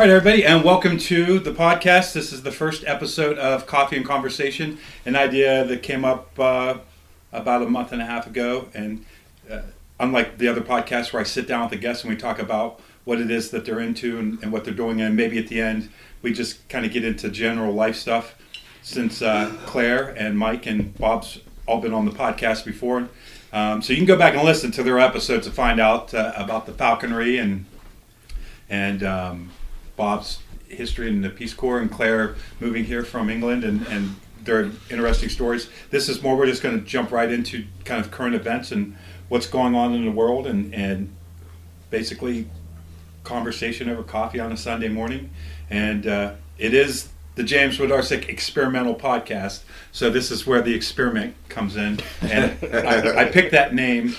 All right, everybody, and welcome to the podcast. This is the first episode of Coffee and Conversation, an idea that came up about a month and a half ago. And unlike the other podcasts where I sit down with the guests and we talk about what it is that they're into and what they're doing, and maybe at the end we just kind of get into general life stuff. Since Claire and Mike and Bob's all been on the podcast before, so you can go back and listen to their episodes to find out about the falconry and Bob's history in the Peace Corps, and Claire moving here from England, and their interesting stories. This is more, we're just going to jump right into kind of current events and what's going on in the world, and basically conversation over coffee on a Sunday morning. And it is the James Wodarcyk experimental podcast, so this is where the experiment comes in. And I picked that name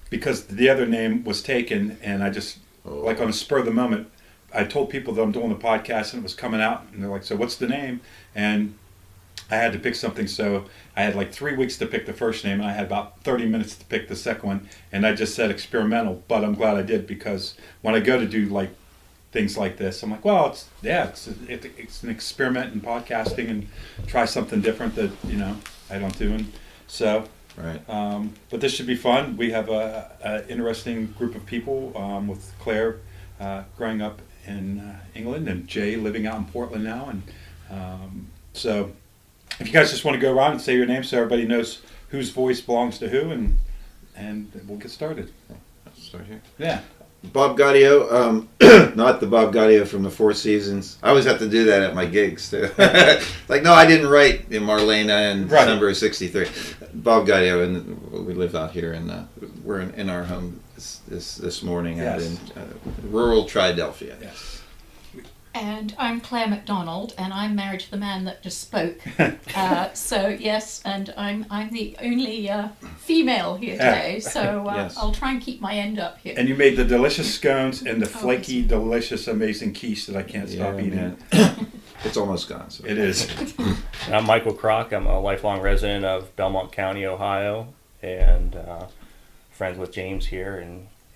because the other name was taken, and I just, like on a spur of the moment, I told people that I'm doing the podcast and it was coming out, and they're like, so what's the name? And I had to pick something, so I had like 3 weeks to pick the first name, and I had about 30 minutes to pick the second one, and I just said experimental, but I'm glad I did, because when I go to do like things like this, I'm like, well, it's an experiment in podcasting, and try something different that, I don't do. And so, right. But this should be fun. We have a interesting group of people, with Claire growing up in England, and Jay living out in Portland now, and so if you guys just want to go around and say your name so everybody knows whose voice belongs to who, and we'll get started. I'll start here. Yeah. Bob Gaudio, not the Bob Gaudio from the Four Seasons. I always have to do that at my gigs too. Like, no, I didn't write in Marlena and right. Number 63. Bob Gaudio, and we live out here, and we're in our home this morning, yes. out in rural Triadelphia. Yes. And I'm Clare McDonald, and I'm married to the man that just spoke. So yes, and I'm the only female here today. So yes. I'll try and keep my end up here. And you made the delicious scones and the flaky, delicious, amazing quiche that I can't stop eating. It's almost gone. So. It is. And I'm Michael Krock. I'm a lifelong resident of Belmont County, Ohio, and friends with James here,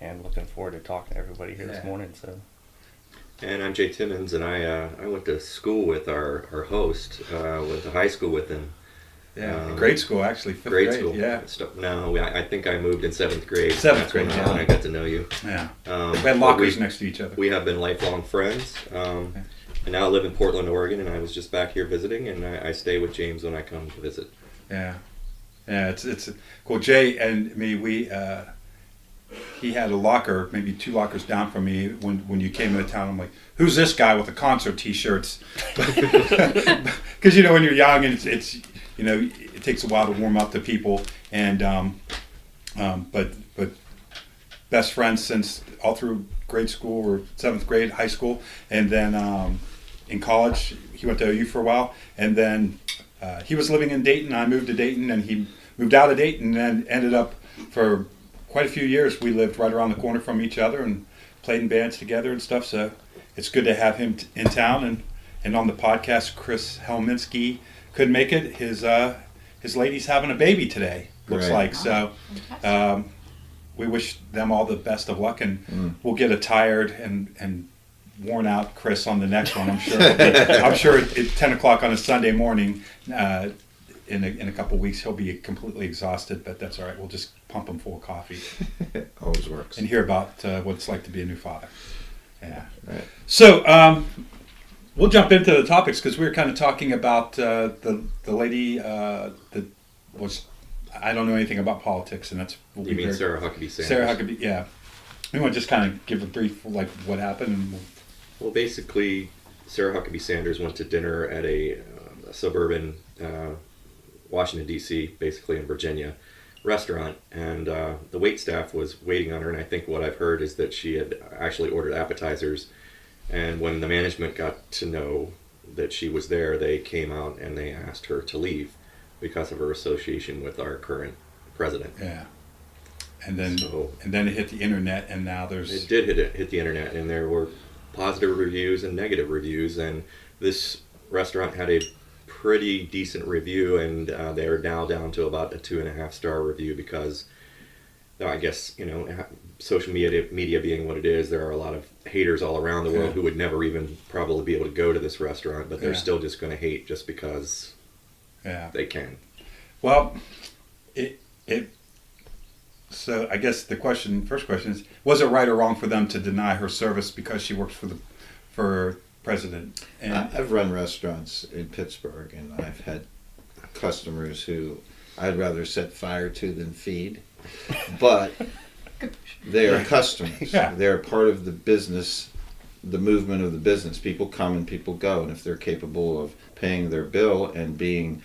and looking forward to talking to everybody here this morning. So. And I'm Jay Timmons, and I went to school with our host, went to high school with him. Yeah, grade school actually. Fifth grade school. Yeah. No, I think I moved in 7th grade. Seventh grade, That's when I got to know you. Yeah. We had lockers next to each other. We have been lifelong friends. And now I live in Portland, Oregon, and I was just back here visiting, and I stay with James when I come to visit. Yeah. Yeah, it's cool. Jay and me, he had a locker, maybe 2 lockers down from me when you came into town. I'm like, who's this guy with the concert T-shirts? Because when you're young, and it's it takes a while to warm up to people, and but best friends since all through grade school, or 7th grade, high school, and then in college he went to OU for a while, and then he was living in Dayton. I moved to Dayton, and he moved out of Dayton, and ended up for quite a few years we lived right around the corner from each other and played in bands together and stuff. So it's good to have him in town, and on the podcast. Chris Helminski couldn't make it. His lady's having a baby today, looks like. So we wish them all the best of luck, and we'll get a tired and worn out Chris on the next one, I'm sure. I'm sure at 10 o'clock on a Sunday morning, in a couple of weeks, he'll be completely exhausted, but that's all right. We'll just pump him full of coffee. Always works. And hear about what it's like to be a new father. Yeah. Right. So we'll jump into the topics, because we were kind of talking about the lady that was, I don't know anything about politics, and that's... You mean Sarah Huckabee Sanders? Sarah Huckabee, yeah. We want to just kind of give a brief, like, what happened. And Well, basically, Sarah Huckabee Sanders went to dinner at a suburban Washington, D.C., basically in Virginia, restaurant, and the wait staff was waiting on her, and I think what I've heard is that she had actually ordered appetizers, and when the management got to know that she was there, they came out and they asked her to leave because of her association with our current president. Yeah. And then it hit the internet, and now there's... It did hit the internet, and there were positive reviews and negative reviews, and this restaurant had a pretty decent review, and they are now down to about a 2.5-star review because I guess, social media being what it is, there are a lot of haters all around the world who would never even probably be able to go to this restaurant, but they're still just going to hate just because they can. Well, so I guess the first question is, was it right or wrong for them to deny her service because she works for president? And I've run restaurants in Pittsburgh, and I've had customers who I'd rather set fire to than feed, but they are customers. Yeah. They're part of the business, the movement of the business. People come and people go, and if they're capable of paying their bill and being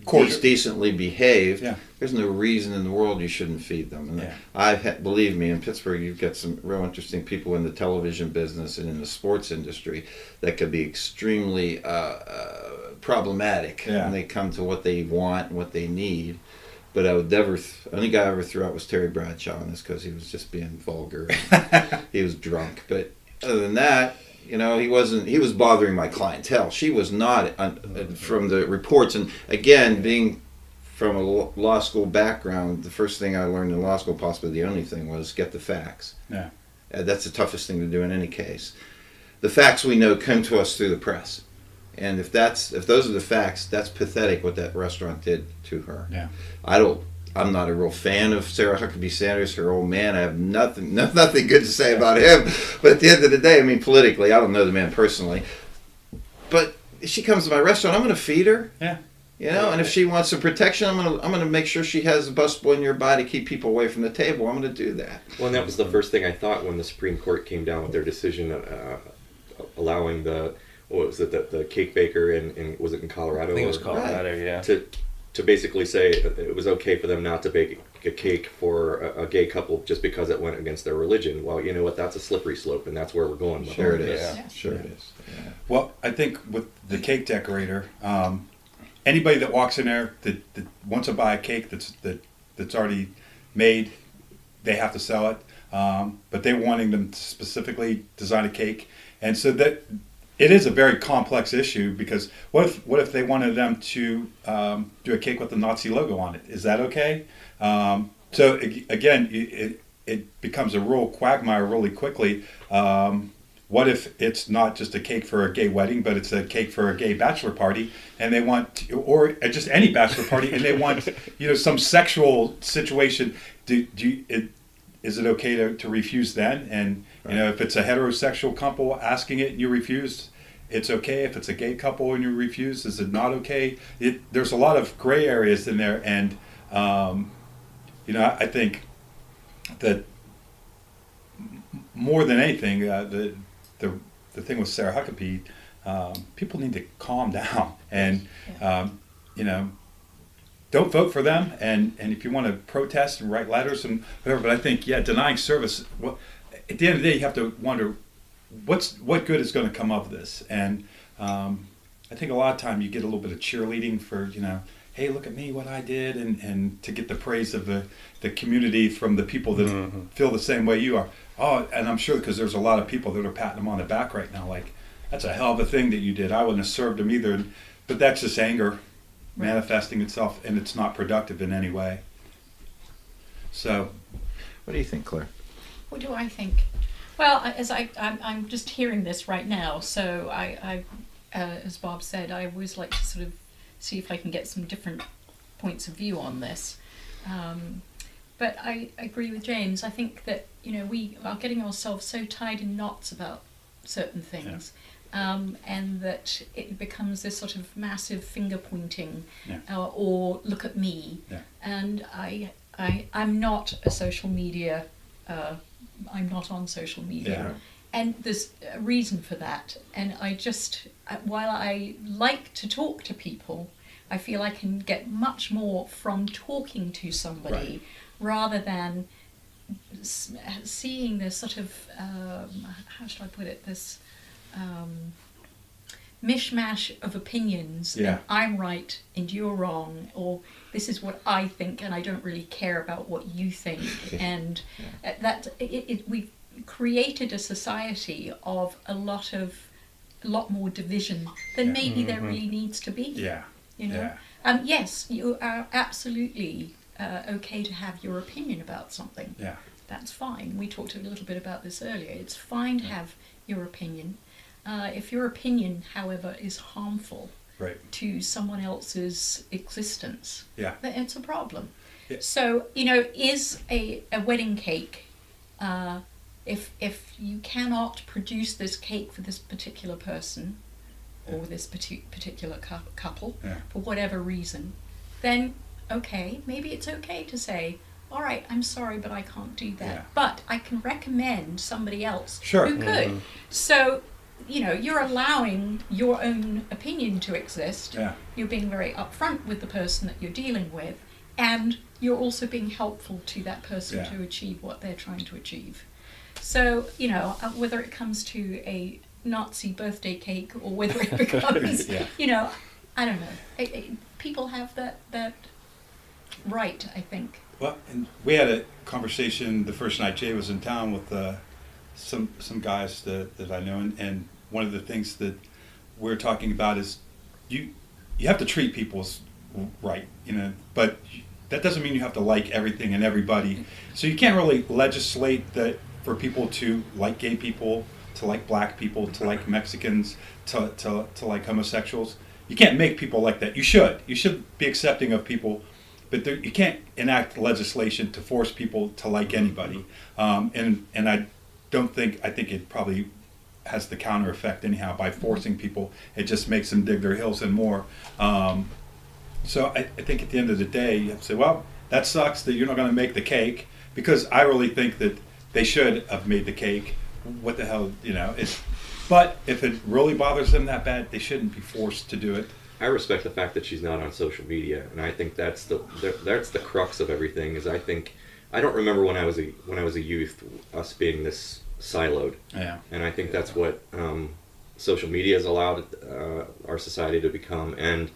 decently behaved, there's no reason in the world you shouldn't feed them. And believe me, in Pittsburgh, you've got some real interesting people in the television business and in the sports industry that could be extremely problematic when they come to what they want and what they need. But I would never. Only guy I ever threw out was Terry Bradshaw on this because he was just being vulgar. He was drunk, but other than that, he wasn't. He was bothering my clientele. She was not, from the reports. And again, being from a law school background, the first thing I learned in law school, possibly the only thing, was get the facts. Yeah. That's the toughest thing to do in any case. The facts we know come to us through the press. And if those are the facts, that's pathetic what that restaurant did to her. Yeah. I'm not a real fan of Sarah Huckabee Sanders, her old man. I have nothing good to say about him. But at the end of the day, I mean, politically, I don't know the man personally. But if she comes to my restaurant, I'm going to feed her. Yeah. And if she wants some protection, I'm going to make sure she has a busboy nearby to keep people away from the table. I'm going to do that. Well, and that was the first thing I thought when the Supreme Court came down with their decision allowing the cake baker in was it in Colorado? I think it was Colorado, yeah. To basically say it was okay for them not to bake a cake for a gay couple just because it went against their religion. Well, you know what? That's a slippery slope, and that's where we're going. Sure it is. Yeah. Sure it is. Yeah. Well, I think with the cake decorator, anybody that walks in there that wants to buy a cake that's already made, they have to sell it. But they're wanting them to specifically design a cake, and so that it is a very complex issue because what if they wanted them to do a cake with the Nazi logo on it? Is that okay? So again, it becomes a real quagmire really quickly. What if it's not just a cake for a gay wedding, but it's a cake for a gay bachelor party, and they want, or just any bachelor party, and they want, some sexual situation? Is it okay to refuse then? And if it's a heterosexual couple asking it and you refuse, it's okay. If it's a gay couple and you refuse, is it not okay? There's a lot of gray areas in there, and I think that more than anything, the thing with Sarah Huckabee, people need to calm down and don't vote for them. And if you want to protest and write letters and whatever, but I think denying service. Well, at the end of the day, you have to wonder what good is going to come of this. And I think a lot of time you get a little bit of cheerleading for hey, look at me, what I did, and to get the praise of the community from the people that feel the same way you are. Oh, and I'm sure because there's a lot of people that are patting them on the back right now, like, that's a hell of a thing that you did. I wouldn't have served them either. But that's just anger manifesting itself, and it's not productive in any way. So, what do you think, Claire? What do I think? Well, I'm just hearing this right now, so I as Bob said, I always like to sort of see if I can get some different points of view on this. But I agree with James. I think that we are getting ourselves so tied in knots about certain things, and that it becomes this sort of massive finger pointing, or look at me. And I'm not a social media. I'm not on social media, and there's a reason for that. And I just, while I like to talk to people, I feel I can get much more from talking to somebody rather than seeing this sort of how should I put it, this mishmash of opinions. And I'm right and you're wrong, or this is what I think and I don't really care about what you think. And that we've created a society of a lot more division than maybe there really needs to be. Yeah. Yes, you are absolutely okay to have your opinion about something. Yeah. That's fine. We talked a little bit about this earlier. It's fine to have your opinion. If your opinion, however, is harmful Right. to someone else's existence, Yeah. then it's a problem. Yeah. So, is a wedding cake, if you cannot produce this cake for this particular person or this particular couple, Yeah. for whatever reason, then okay, maybe it's okay to say, all right, I'm sorry, but I can't do that. Yeah. But I can recommend somebody else Sure. who could. So, you're allowing your own opinion to exist. Yeah. You're being very upfront with the person that you're dealing with, and you're also being helpful to that person Yeah. to achieve what they're trying to achieve. So, whether it comes to a Nazi birthday cake or whether it becomes, Yeah. I don't know. People have that right, I think. Well, and we had a conversation the first night Jay was in town with some guys that I know, and one of the things that we're talking about is you have to treat people right, but that doesn't mean you have to like everything and everybody. So you can't really legislate that for people to like gay people, to like black people, to like Mexicans, to like homosexuals. You can't make people like that. You should be accepting of people. But you can't enact legislation to force people to like anybody, and I think it probably has the counter effect anyhow. By forcing people, it just makes them dig their heels in more. So I think at the end of the day, you have to say, well, that sucks that you're not going to make the cake, because I really think that they should have made the cake. What the hell, But if it really bothers them that bad, they shouldn't be forced to do it. I respect the fact that she's not on social media, and I think that's the crux of everything. I don't remember when I was a youth, us being this siloed. Yeah. And I think that's what social media has allowed our society to become, and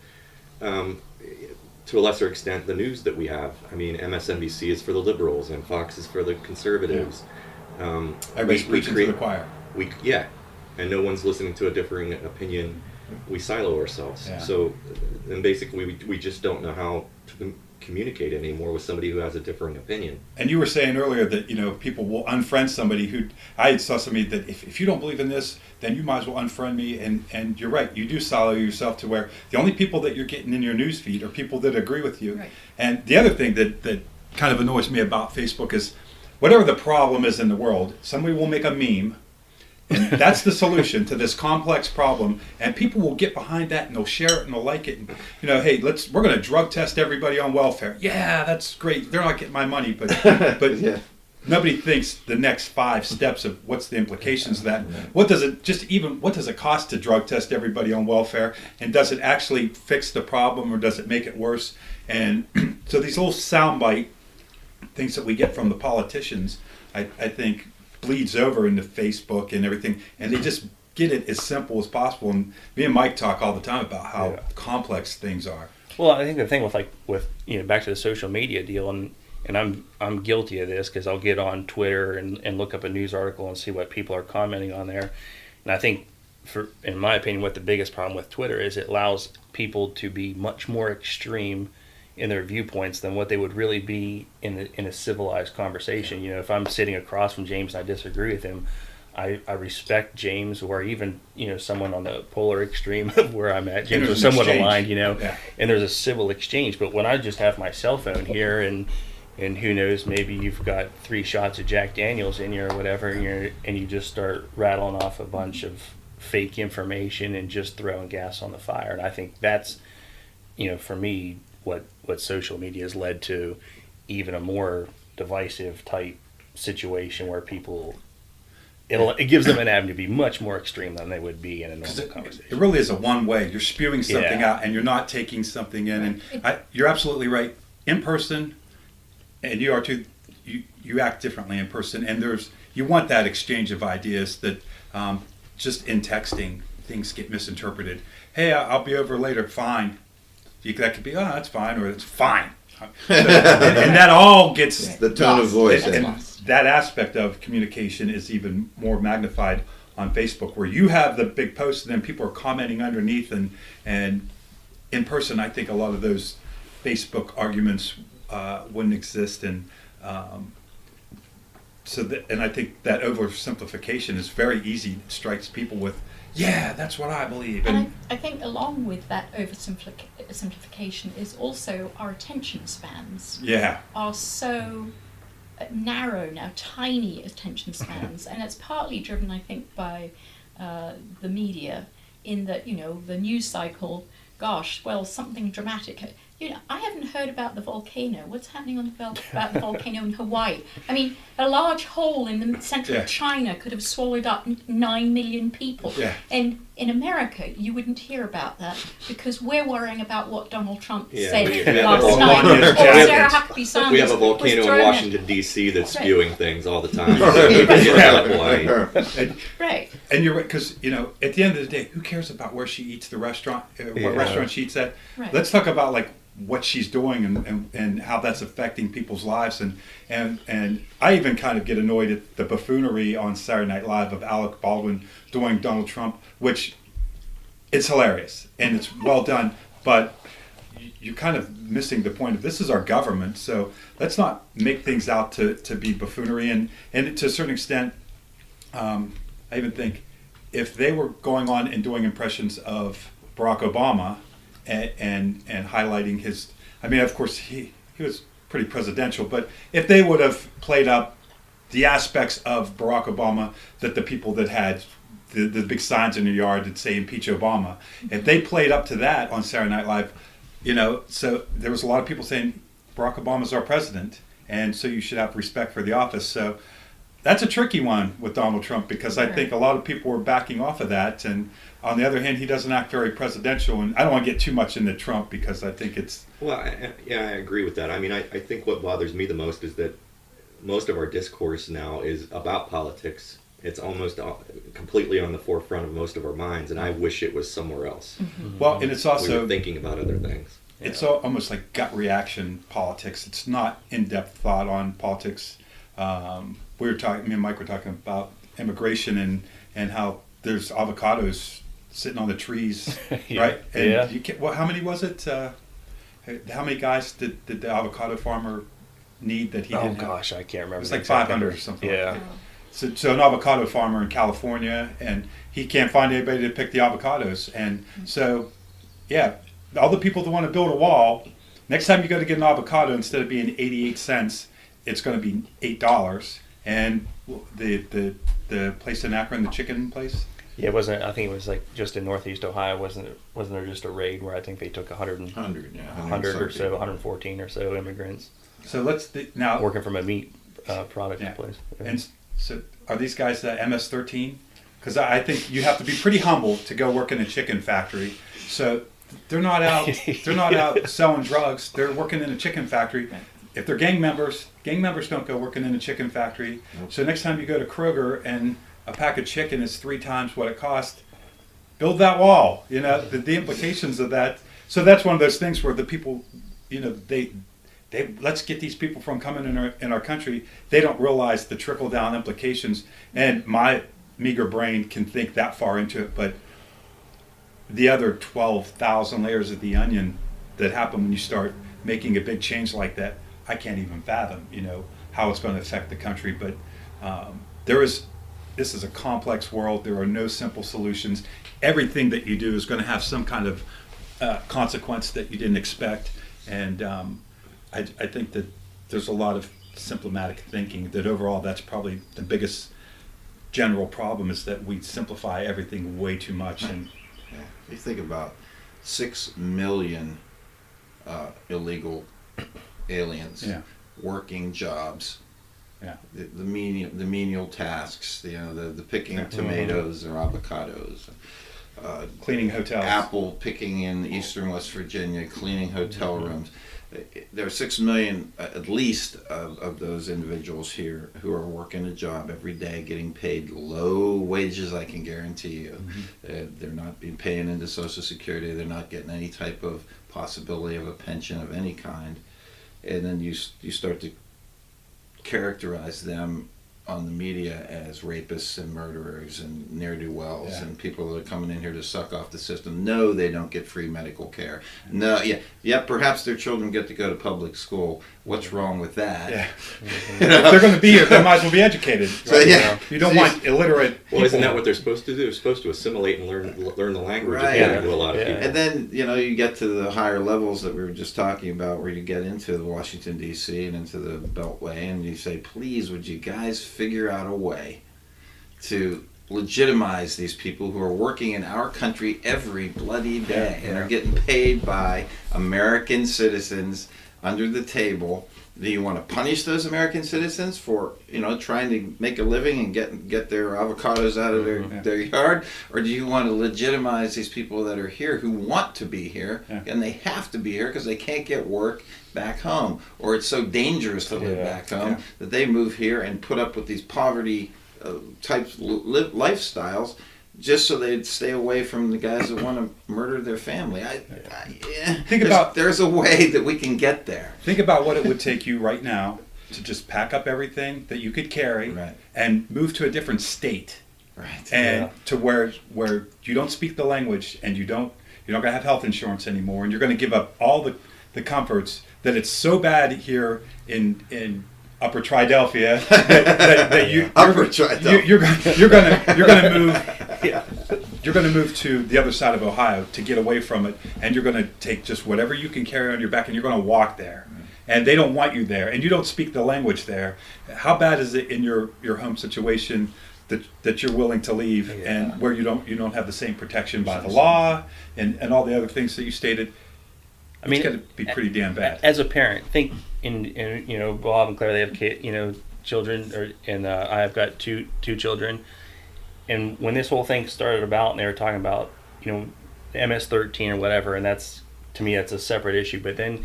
to a lesser extent, the news that we have. I mean, MSNBC is for the liberals, and Fox is for the conservatives. Everybody's preaching to the choir. And no one's listening to a differing opinion. We silo ourselves. Yeah. So, and basically, we just don't know how to communicate anymore with somebody who has a differing opinion. And you were saying earlier that people will unfriend somebody who I saw somebody that if you don't believe in this, then you might as well unfriend me. And you're right, you do silo yourself to where the only people that you're getting in your news feed are people that agree with you. Right. And the other thing that kind of annoys me about Facebook is whatever the problem is in the world, somebody will make a meme. And that's the solution to this complex problem, and people will get behind that and they'll share it and they'll like it. And, hey, we're going to drug test everybody on welfare. Yeah, that's great. They're not getting my money, but Yeah. Nobody thinks the next 5 steps of what's the implications of that. What does it cost to drug test everybody on welfare, and does it actually fix the problem or does it make it worse? And so these little soundbite things that we get from the politicians, I think, bleeds over into Facebook and everything, and they just get it as simple as possible. And me and Mike talk all the time about how complex things are. Well, I think the thing with back to the social media deal, and I'm guilty of this because I'll get on Twitter and look up a news article and see what people are commenting on there. And I think, in my opinion, what the biggest problem with Twitter is, it allows people to be much more extreme in their viewpoints than what they would really be in a civilized conversation. If I'm sitting across from James and I disagree with him, I respect James, or even someone on the polar extreme of where I'm at. James is somewhat aligned, and there's a civil exchange. But when I just have my cell phone here and who knows, maybe you've got 3 shots of Jack Daniels in you or whatever, and you just start rattling off a bunch of fake information and just throwing gas on the fire. And I think that's, for me, what social media has led to, even a more divisive type situation where people, it gives them an avenue to be much more extreme than they would be in a normal conversation. It really is a one way. You're spewing something out and you're not taking something in. And you're absolutely right. In person, and you are too, you act differently in person. And you want that exchange of ideas that just in texting, things get misinterpreted. Hey, I'll be over later. Fine. That could be, that's fine, or it's fine. And that all gets the tone of voice. And that aspect of communication is even more magnified on Facebook, where you have the big post and then people are commenting underneath. And in person, I think a lot of those Facebook arguments wouldn't exist, and and I think that oversimplification is very easy. It strikes people with, yeah, that's what I believe. And I think along with that oversimplification is also our attention spans are so narrow now, tiny attention spans, and it's partly driven, I think, by the media, in that, the news cycle, gosh, well, something dramatic. I haven't heard about the volcano. What's happening about the volcano in Hawaii? I mean, a large hole in the center of China could have swallowed up 9 million people. Yeah. And in America, you wouldn't hear about that because we're worrying about what Donald Trump said we have last a night. volcano. Or Sarah Huckabee Sanders We have a volcano was in thrown Washington, D.C. that's spewing things all the time. Right. And you're right, because, at the end of the day, who cares about where she eats the restaurant, what restaurant she eats at? Right. Let's talk about, like, what she's doing and how that's affecting people's lives. And I even kind of get annoyed at the buffoonery on Saturday Night Live of Alec Baldwin doing Donald Trump, which it's hilarious and it's well done, but you're kind of missing the point of this is our government, so let's not make things out to be buffoonery. And to a certain extent, I even think if they were going on and doing impressions of Barack Obama and highlighting his, I mean, of course he was pretty presidential, but if they would have played up the aspects of Barack Obama that the people that had the big signs in their yard that say impeach Obama, if they played up to that on Saturday Night Live, so there was a lot of people saying Barack Obama's our president, and so you should have respect for the office. So that's a tricky one with Donald Trump, because I think a lot of people were backing off of that. And on the other hand, he doesn't act very presidential. And I don't want to get too much into Trump because I think it's... Well, I agree with that. I mean, I think what bothers me the most is that most of our discourse now is about politics. It's almost completely on the forefront of most of our minds, and I wish it was somewhere else. Mm-hmm. Well, and it's also... We were thinking about other things. It's almost like gut reaction politics. It's not in-depth thought on politics. Me and Mike were talking about immigration and how there's avocados sitting on the trees, right? And you can, how many was it? How many guys did the avocado farmer need that he didn't have? I can't remember. It was like 500 or something. Yeah. Like that. So an avocado farmer in California, and he can't find anybody to pick the avocados. And so, all the people that want to build a wall, next time you go to get an avocado, instead of being 88 cents, it's going to be $8. And the place in Akron, the chicken place? Yeah, it wasn't. I think it was like just in Northeast Ohio. Wasn't there just a raid where I think they took 100 or so, 114 or so immigrants. So now working from a meat product place. Yeah. And so are these guys MS-13? Because I think you have to be pretty humble to go work in a chicken factory. So they're not out. They're not out selling drugs. They're working in a chicken factory. If they're gang members don't go working in a chicken factory. Nope. So next time you go to Kroger and a pack of chicken is 3 times what it cost, build that wall. The implications of that. So that's one of those things where the people, they let's get these people from coming in our country. They don't realize the trickle down implications. And my meager brain can think that far into it, but the other 12,000 layers of the onion that happen when you start making a big change like that, I can't even fathom, how it's going to affect the country. But this is a complex world. There are no simple solutions. Everything that you do is going to have some kind of consequence that you didn't expect. And I think that there's a lot of symptomatic thinking that overall that's probably the biggest general problem, is that we simplify everything way too much. And you think about 6 million illegal aliens working jobs, the menial tasks, the picking of tomatoes or avocados, cleaning hotels, apple picking in eastern West Virginia, cleaning hotel rooms. There are 6 million at least of those individuals here who are working a job every day, getting paid low wages. I can guarantee you, they're not being paying into Social Security. They're not getting any type of possibility of a pension of any kind. And then you start to characterize them on the media as rapists and murderers and ne'er-do-wells and people that are coming in here to suck off the system. No, they don't get free medical care. No, perhaps their children get to go to public school. What's wrong with that? Yeah. If they're going to be here, they might as well be educated. So, right? You don't want illiterate people. Well, isn't that what they're supposed to do? They're supposed to assimilate and learn the language Right. according to a lot of people. And then, you get to the higher levels that we were just talking about, where you get into Washington, D.C. and into the Beltway, and you say, please, would you guys figure out a way to legitimize these people who are working in our country every bloody day and are getting paid by American citizens under the table. Do you want to punish those American citizens for, trying to make a living and get their avocados out of their yard? Or do you want to legitimize these people that are here who want to be here and they have to be here because they can't get work back home, or it's so dangerous to live back home that they move here and put up with these poverty types lifestyles just so they'd stay away from the guys that want to murder their family. There's a way that we can get there. Think about what it would take you right now to just pack up everything that you could carry and move to a different state, and to where you don't speak the language and you're not going to have health insurance anymore, and you're going to give up all the comforts. That it's so bad here in Upper Triadelphia that you're going to move. You're going to move to the other side of Ohio to get away from it, and you're going to take just whatever you can carry on your back, and you're going to walk there. And they don't want you there, and you don't speak the language there. How bad is it in your home situation that you're willing to leave, and where you don't have the same protection by the law and all the other things that you stated? I mean, it's got to be pretty damn bad. As a parent, think in Bob and Claire, they have children, and I've got two children. And when this whole thing started about, and they were talking about MS-13 or whatever, and that's, to me, that's a separate issue. But then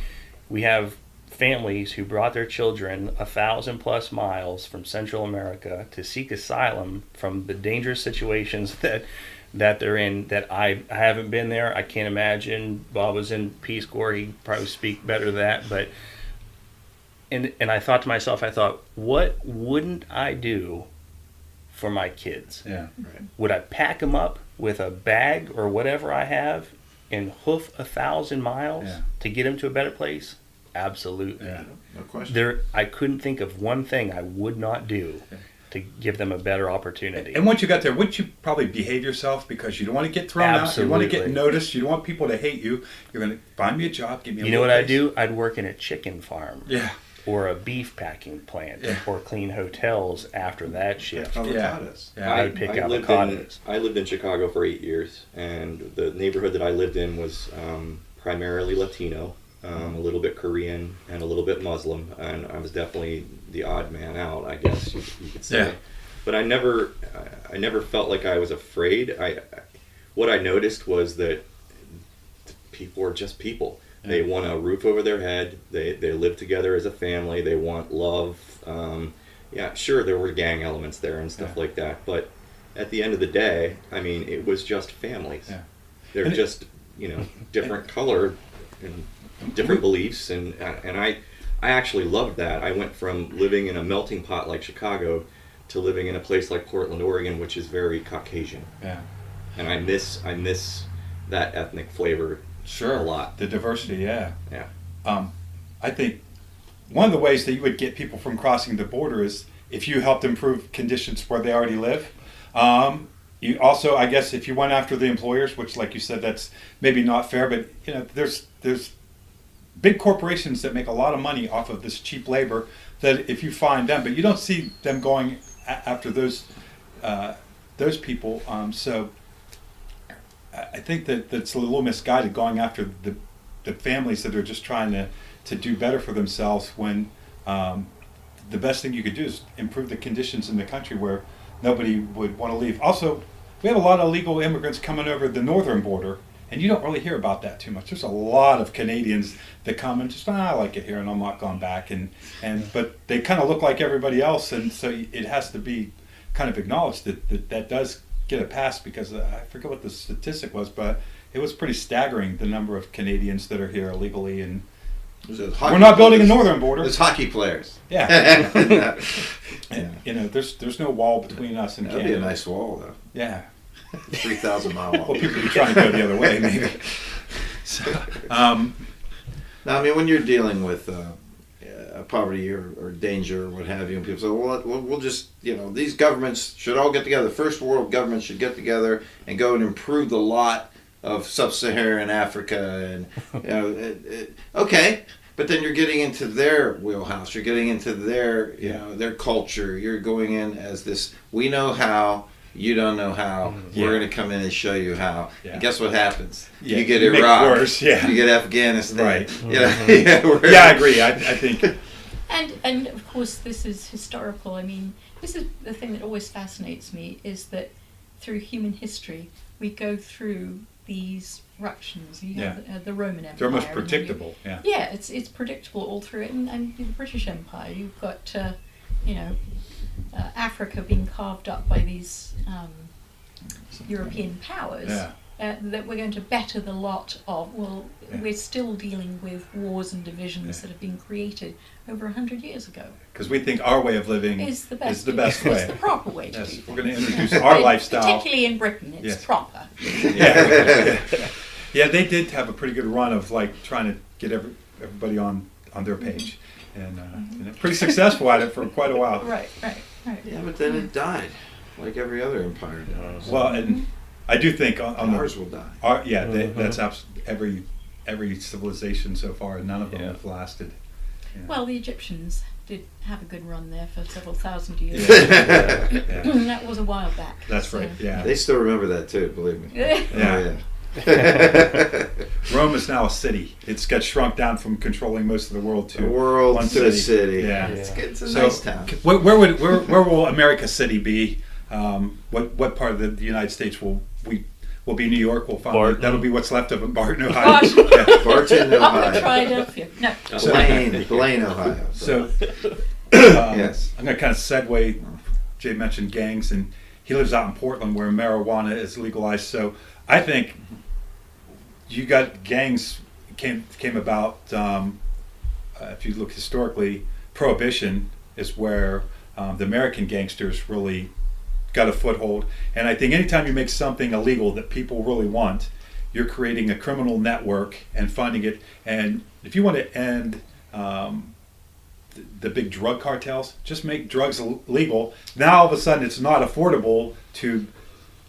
we have families who brought their children 1,000+ miles from Central America to seek asylum from the dangerous situations that they're in, that I haven't been there. I can't imagine. Bob was in Peace Corps. He'd probably speak better to that. But and I thought to myself, what wouldn't I do for my kids? Yeah. Right. Would I pack them up with a bag or whatever I have and hoof 1,000 miles to get them to a better place? Absolutely. Yeah, no question. I couldn't think of one thing I would not do to give them a better opportunity. And once you got there, wouldn't you probably behave yourself because you don't want to get thrown out, you want to get noticed, you don't want people to hate you. You're going to find me a job, give me a You know what I'd do? I'd work in a chicken farm. Yeah. Or a beef packing plant, or clean hotels after that shift. Avocados. I would pick avocados. I lived in Chicago for 8 years, and the neighborhood that I lived in was primarily Latino, a little bit Korean, and a little bit Muslim, and I was definitely the odd man out, I guess you could say. Yeah. But I never felt like I was afraid. What I noticed was that people are just people. They want a roof over their head. They live together as a family. They want love. Sure, there were gang elements there and stuff like that. But at the end of the day, I mean, it was just families. Yeah. They're just, different color and different beliefs. And I actually loved that. I went from living in a melting pot like Chicago to living in a place like Portland, Oregon, which is very Caucasian. Yeah. And I miss that ethnic flavor. Sure, a lot. The diversity, yeah. Yeah. I think one of the ways that you would get people from crossing the border is if you helped improve conditions where they already live. You also, I guess, if you went after the employers, which, like you said, that's maybe not fair, but there's big corporations that make a lot of money off of this cheap labor. That if you find them, but you don't see them going after those people. So I think that that's a little misguided going after the families that are just trying to do better for themselves when the best thing you could do is improve the conditions in the country where nobody would want to leave. Also, we have a lot of illegal immigrants coming over the northern border, and you don't really hear about that too much. There's a lot of Canadians that come and just, I like it here and I'm not going back. But they kind of look like everybody else, and so it has to be kind of acknowledged that does get a pass, because I forget what the statistic was, but it was pretty staggering, the number of Canadians that are here illegally, and We're not building a northern border. There's hockey players. Yeah. Yeah. You know, there's no wall between us and That'd Canada. be a nice wall, though. Yeah. 3,000-mile wall. Well, people would be trying to go the other way, maybe. So, Now, I mean, when you're dealing with poverty or danger or what have you, and people say, well, we'll just, these governments should all get together. First world governments should get together and go and improve the lot of sub-Saharan Africa. And, okay, but then you're getting into their wheelhouse. You're getting into their, their culture. You're going in as this, we know how, you don't know how. Yeah. We're going to come in and show you how. Yeah. And guess what happens? Yeah, You get you make it Iraq. worse, yeah. You get Afghanistan. Right. Yeah, I agree. I think. And of course, this is historical. I mean, this is the thing that always fascinates me, is that through human history, we go through these ructions. You have the Roman Empire. They're almost and then predictable. Yeah. Yeah, it's predictable all through it. And the British Empire, you've got, Africa being carved up by these European powers. Yeah. That we're going to better the lot of. Well, we're still dealing with wars and divisions that have been created over 100 years ago. Because we think our way of living Is the best way. It's the proper way to Yes, do things. we're going to introduce our lifestyle. Particularly in Britain, it's Yes. proper. Yeah, they did have a pretty good run of like trying to get everybody on their page, and pretty successful at it for quite a while. Right. Yeah, but then it died, like every other empire does. Well, and I do think on Ours will die. that's every civilization so far, and none of them have lasted. Yeah. Well, the Egyptians did have a good run there for several thousand years. Yeah. That was a while back. That's so. right. Yeah. They still remember that too, believe me. Yeah. Oh, yeah. Rome is now a city. It's got shrunk down from controlling most of the world to The world one to a city. Yeah. It's a So, nice town. where will America City be? What part of the United States will be New York? We'll find Barton. that'll be what's left of it, Barton, Ohio. Gosh. Yeah. Barton, Up in Ohio. Philadelphia. No. Blaine, Ohio. So Yes. I'm going to kind of segue. Jay mentioned gangs, and he lives out in Portland where marijuana is legalized. So I think you got gangs came about. If you look historically, Prohibition is where the American gangsters really got a foothold. And I think anytime you make something illegal that people really want, you're creating a criminal network and funding it. And if you want to end the big drug cartels, just make drugs legal. Now all of a sudden it's not affordable to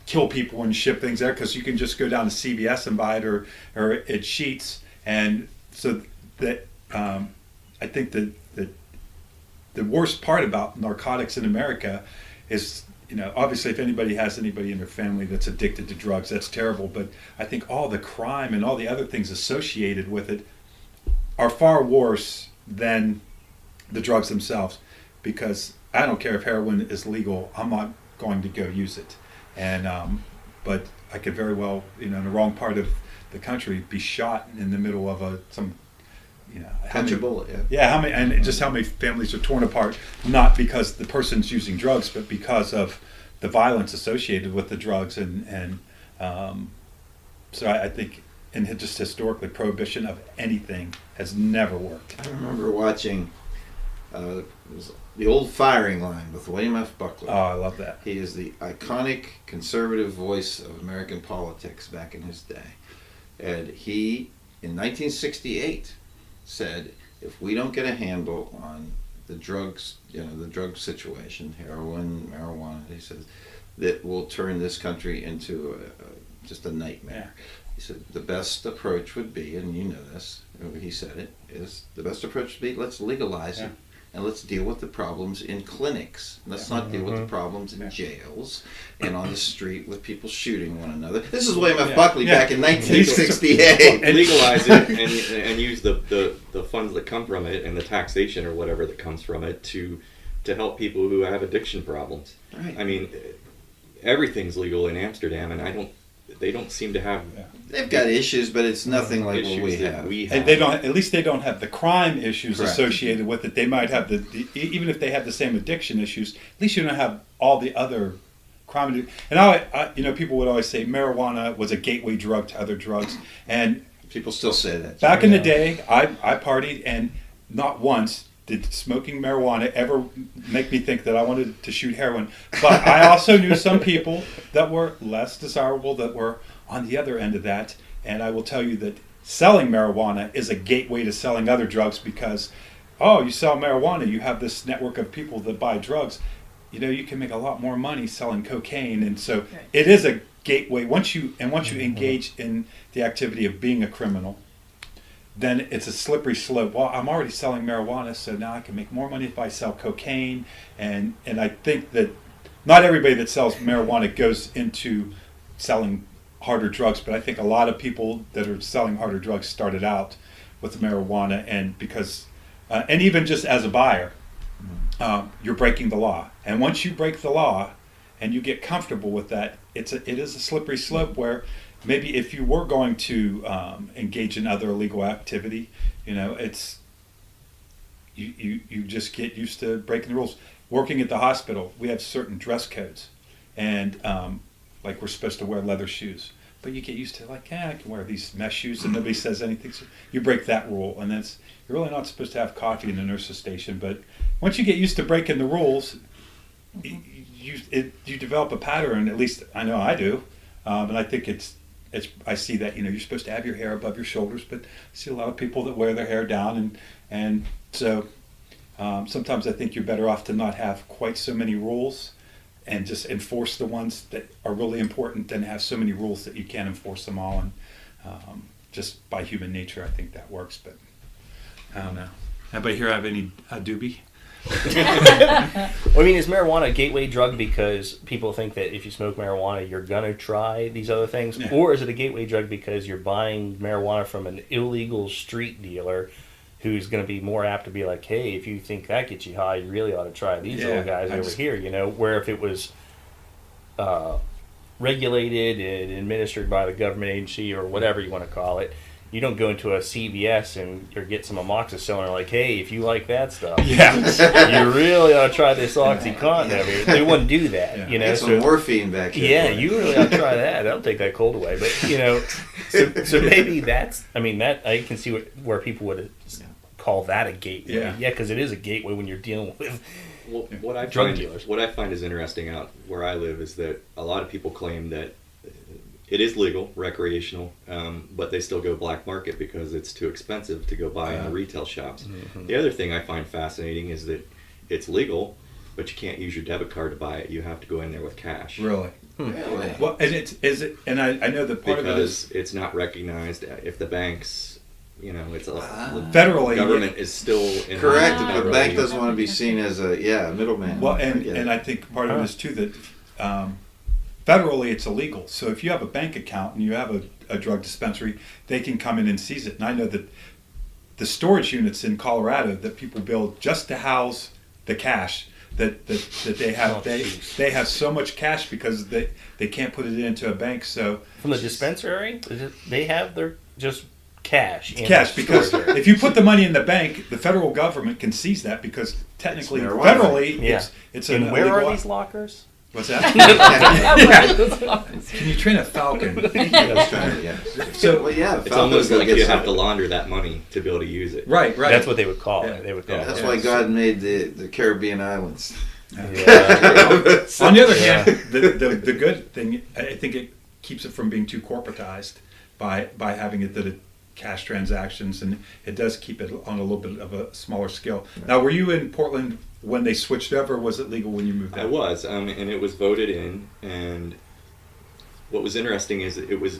kill people and ship things there, because you can just go down to CVS and buy it or at Sheetz. And so that I think that the worst part about narcotics in America is, obviously if anybody has anybody in their family that's addicted to drugs, that's terrible. But I think all the crime and all the other things associated with it are far worse than the drugs themselves, because I don't care if heroin is legal, I'm not going to go use it. And but I could very well, in the wrong part of the country, be shot in the middle of some. Catch a bullet, yeah. Yeah, how many families are torn apart, not because the person's using drugs, but because of the violence associated with the drugs, and so I think, and just historically, prohibition of anything has never worked. I remember watching it was The Old Firing Line with William F. Buckley. Oh, I love that. He is the iconic conservative voice of American politics back in his day. And he, in 1968, said, if we don't get a handle on the drugs, the drug situation, heroin, marijuana, he says, that will turn this country into just a nightmare. Yeah. He said, the best approach would be, and you know this, he said it, is the best approach would be, let's legalize it. And let's deal with the problems in clinics. Let's not deal with the problems in jails and on the street with people shooting one another. This is William F. Buckley back in 1968. And legalize it and use the funds that come from it and the taxation or whatever that comes from it to help people who have addiction problems. Right. I mean, everything's legal in Amsterdam, and they don't seem to have. They've got issues, but it's nothing like what we that have. we have. And they don't. At least they don't have the crime issues Correct. associated with it. They might have even if they have the same addiction issues. At least you don't have all the other crime. And I people would always say marijuana was a gateway drug to other drugs, and People still say that. Back in the day, I partied, and not once did smoking marijuana ever make me think that I wanted to shoot heroin. But I also knew some people that were less desirable, that were on the other end of that. And I will tell you that selling marijuana is a gateway to selling other drugs, because, oh, you sell marijuana, you have this network of people that buy drugs. You know, you can make a lot more money selling cocaine. And so it is a gateway. Once you engage in the activity of being a criminal, then it's a slippery slope. Well, I'm already selling marijuana, so now I can make more money if I sell cocaine. And I think that not everybody that sells marijuana goes into selling harder drugs, but I think a lot of people that are selling harder drugs started out with marijuana, and because, and even just as a buyer, you're breaking the law. And once you break the law and you get comfortable with that, it is a slippery slope where maybe if you were going to engage in other illegal activity, you know, it's you just get used to breaking the rules. Working at the hospital, we have certain dress codes, and like we're supposed to wear leather shoes, but you get used to like, I can wear these mesh shoes and nobody says anything. So you break that rule, and you're really not supposed to have coffee in the nurse's station. But once you get used to breaking the rules, you develop a pattern. At least I know I do, and I think I see that, you know, you're supposed to have your hair above your shoulders, but I see a lot of people that wear their hair down, and so sometimes I think you're better off to not have quite so many rules and just enforce the ones that are really important than have so many rules that you can't enforce them all. And just by human nature, I think that works, but I don't know. Anybody here have any doobie? Well, I mean, is marijuana a gateway drug because people think that if you smoke marijuana, you're going to try these other things? Yeah. Or is it a gateway drug because you're buying marijuana from an illegal street dealer who's going to be more apt to be like, hey, if you think that gets you high, you really ought to try these little guys over here, you know? Where if it was regulated and administered by the government agency or whatever you want to call it, you don't go into a CVS or get some amoxicillin and like, hey, if you like that stuff, you really ought to try this OxyContin over here. They wouldn't do that, you know. Get some morphine back here. Yeah, you really ought to try that. That'll take that cold away. But you know, so maybe that's. I mean, that I can see where people would call that a gateway. Yeah, because it is a gateway when you're dealing with drug dealers. What I find is interesting out where I live is that a lot of people claim that it is legal, recreational, but they still go black market because it's too expensive to go buy in the retail shops. Mm-hmm. The other thing I find fascinating is that it's legal, but you can't use your debit card to buy it. You have to go in there with cash. Really? Really? Well, and and I know that part of it is it's not recognized if the banks, you know, it's federally. The government is still in correct. If the bank doesn't want to be seen as a middleman. Well, and I think part of it is too that. Federally, it's illegal. So if you have a bank account and you have a drug dispensary, they can come in and seize it. And I know that the storage units in Colorado that people build just to house the cash that they have, they have so much cash because they can't put it into a bank. So from the dispensary, they have their just cash. Cash, because if you put the money in the bank, the federal government can seize that because technically, federally, it's an illegal. And where are these lockers? What's that? Can you train a falcon? So it's almost like you have to launder that money to be able to use it. Right. That's what they would call it. They would call it. That's why God made the Caribbean islands. On the other hand, the good thing, I think it keeps it from being too corporatized by having it that it cash transactions, and it does keep it on a little bit of a smaller scale. Now, were you in Portland when they switched over, or was it legal when you moved out? I was, and it was voted in, and what was interesting is it was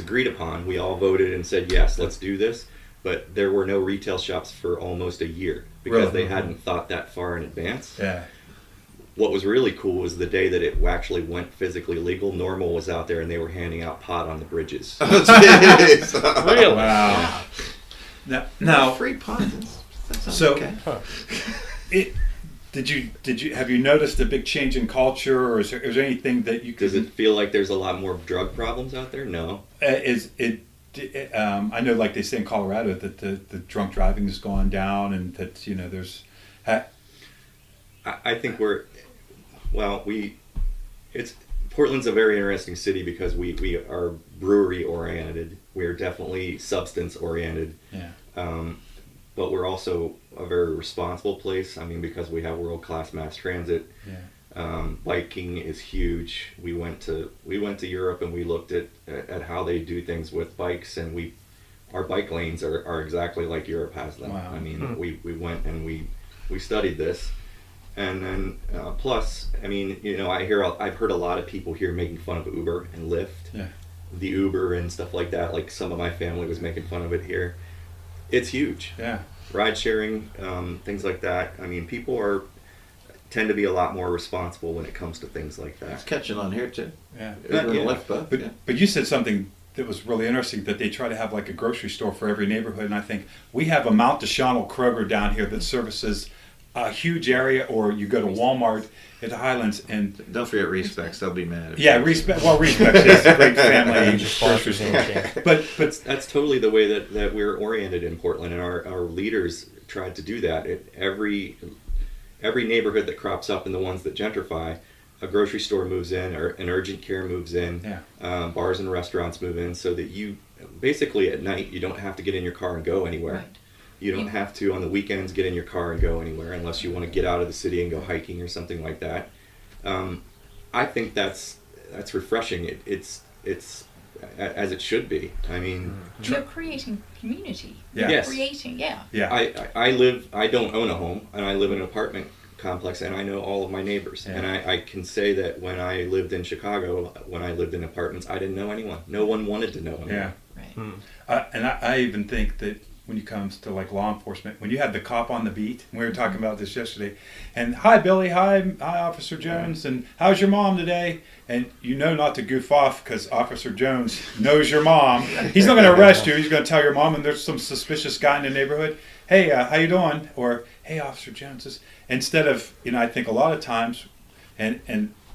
agreed upon. We all voted and said, yes, let's do this, but there were no retail shops for almost a year because they hadn't thought that far in advance. Yeah. What was really cool was the day that it actually went physically legal, Normal was out there and they were handing out pot on the bridges. Really? Wow. Now free pot. That sounds so okay. Have you noticed a big change in culture, or is there anything that you could... Does it feel like there's a lot more drug problems out there? No. I know, like they say in Colorado, that the drunk driving has gone down, and that, you know, there's... I think Portland's a very interesting city because we are brewery oriented. We are definitely substance oriented. Yeah. But we're also a very responsible place. I mean, because we have world-class mass transit. Yeah. Biking is huge. We went to Europe and we looked at how they do things with bikes, and our bike lanes are exactly like Europe has them. Wow. I mean, we went and we studied this, and then plus, I mean, you know, I've heard a lot of people here making fun of Uber and Lyft, Yeah. the Uber and stuff like that. Like some of my family was making fun of it here. It's huge. Yeah. Ride sharing, things like that. I mean, people tend to be a lot more responsible when it comes to things like It's that. catching on here too. Yeah. Uber and Yeah. Lyft both. But Yeah. but you said something that was really interesting, that they try to have like a grocery store for every neighborhood, and I think we have a Mount Deshawnel Kroger down here that services a huge area, or you go to Walmart at the Highlands and Don't forget Respects. They'll be mad. yeah, Respect is a great family grocery store. Yeah. But That's totally the way that we're oriented in Portland, and our leaders tried to do that. At every neighborhood that crops up and the ones that gentrify, a grocery store moves in, or an urgent care moves in, Yeah. bars and restaurants move in, so that you basically at night you don't have to get in your car and go anywhere. Right. You don't have to on the weekends get in your car and go anywhere unless you want to get out of the city and go hiking or something like that. I think that's refreshing. It's as it should be. I mean, You're creating community. Yeah. Yes. Creating, yeah. yeah, I don't own a home, and I live in an apartment complex, and I know all of my neighbors. Yeah. And I can say that when I lived in Chicago, when I lived in apartments, I didn't know anyone. No one wanted to know anyone. yeah. Right. And I even think that when it comes to like law enforcement, when you have the cop on the beat, we were talking about this yesterday, and hi Billy, hi Officer Jones, and how's your mom today? And you know not to goof off because Officer Jones knows your mom. He's not going to arrest you. He's going to tell your mom, and there's some suspicious guy in the neighborhood. Hey, how you doing? Or hey, Officer Jones. Instead of, you know, I think a lot of times, and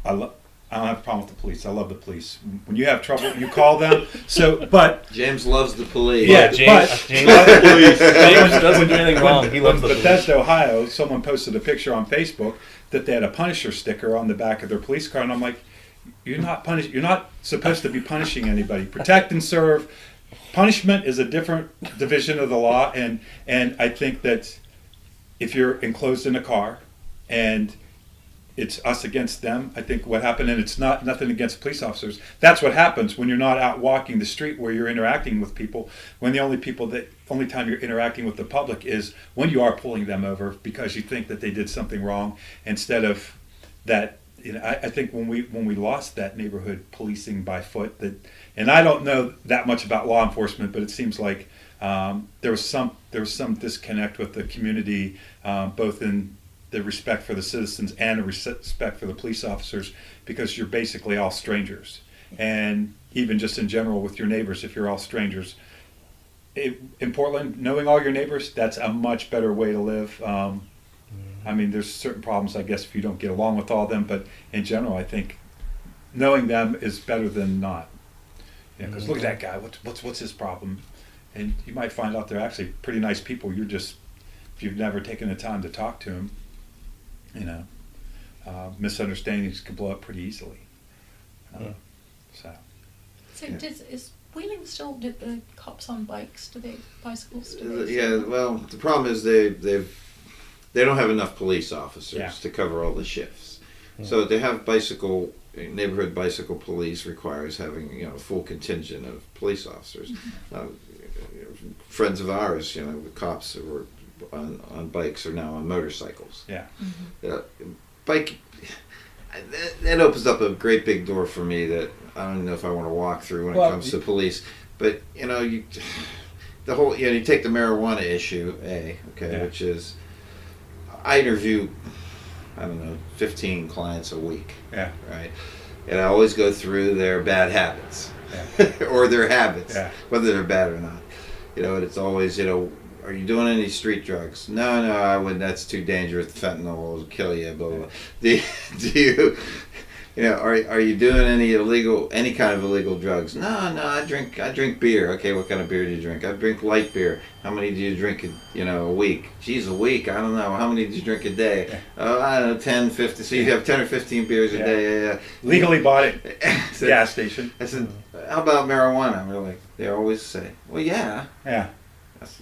I don't have a problem with the police. I love the police. When you have trouble, you call them. So, but James loves the police. yeah, James, but James doesn't do anything wrong. He loves the police. Bethesda, Ohio, someone posted a picture on Facebook that they had a Punisher sticker on the back of their police car, and I'm like, you're not supposed to be punishing anybody. Protect and serve. Punishment is a different division of the law, and I think that if you're enclosed in a car and it's us against them, I think what happened, and it's nothing against police officers, that's what happens when you're not out walking the street where you're interacting with people, when the only time you're interacting with the public is when you are pulling them over because you think that they did something wrong, instead of that. You know, I think when we lost that neighborhood policing by foot, and I don't know that much about law enforcement, but it seems like there was some disconnect with the community, both in the respect for the citizens and the respect for the police officers, because you're basically all strangers. And even just in general with your neighbors, if you're all strangers, in Portland, knowing all your neighbors, that's a much better way to live. I mean, there's certain problems, I guess, if you don't get along with all of them, but in general, I think knowing them is better than not. Yeah, because look at that guy. What's his problem? And you might find out they're actually pretty nice people. If you've never taken the time to talk to them, you know, misunderstandings can blow up pretty easily. So Is Wheeling still, do the cops on bikes, bicycles? Yeah, well, the problem is they don't have enough police officers to cover all the shifts. Yeah. So to have neighborhood bicycle police requires having, a full contingent of police officers. Mm-hmm. Friends of ours, the cops who were on bikes are now on motorcycles. Yeah. Mm-hmm. Bike, that opens up a great big door for me that I don't know if I want to walk through when it comes to police. But, you take the marijuana issue, which is, I interview, 15 clients a week. Yeah. Right. And I always go through their bad habits, or their habits, whether they're bad or not. And it's always, are you doing any street drugs? No, I wouldn't. That's too dangerous. Fentanyl will kill you. Blah blah. Do Are you doing any kind of illegal drugs? No, I drink beer. Okay, what kind of beer do you drink? I drink light beer. How many do you drink a week? Geez, a week, I don't know. How many do you drink a day? I don't know, 10, 15. So you have 10 or 15 beers a day. Yeah. Legally bought it at the gas station. I said, how about marijuana? And we're like, they always say, well, yeah. Yeah.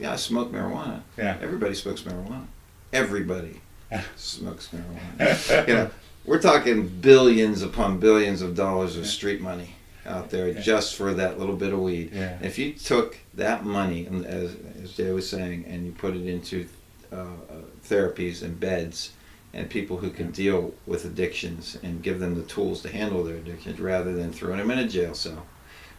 I smoke marijuana. Yeah. Everybody smokes marijuana. Everybody smokes marijuana. We're talking billions upon billions of dollars of street money out there just for that little bit of weed. Yeah. If you took that money, and as Jay was saying, and you put it into therapies and beds and people who can deal with addictions and give them the tools to handle their addictions rather than throwing them in a jail cell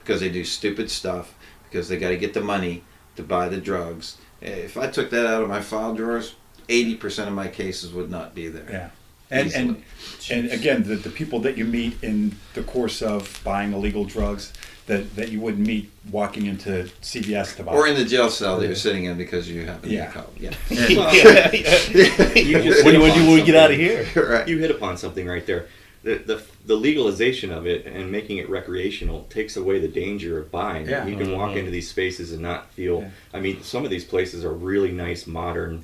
because they do stupid stuff, because they got to get the money to buy the drugs. If I took that out of my file drawers, 80% of my cases would not be there. Yeah. And again, the people that you meet in the course of buying illegal drugs that you wouldn't meet walking into CVS to buy. Or in the jail cell that you're sitting in because you happen to be caught. Yeah. What do you want to do when we get out of here? Right. You hit upon something right there. The legalization of it and making it recreational takes away the danger of buying. Yeah. You can walk into these spaces and not feel. Yeah. I mean, some of these places are really nice, modern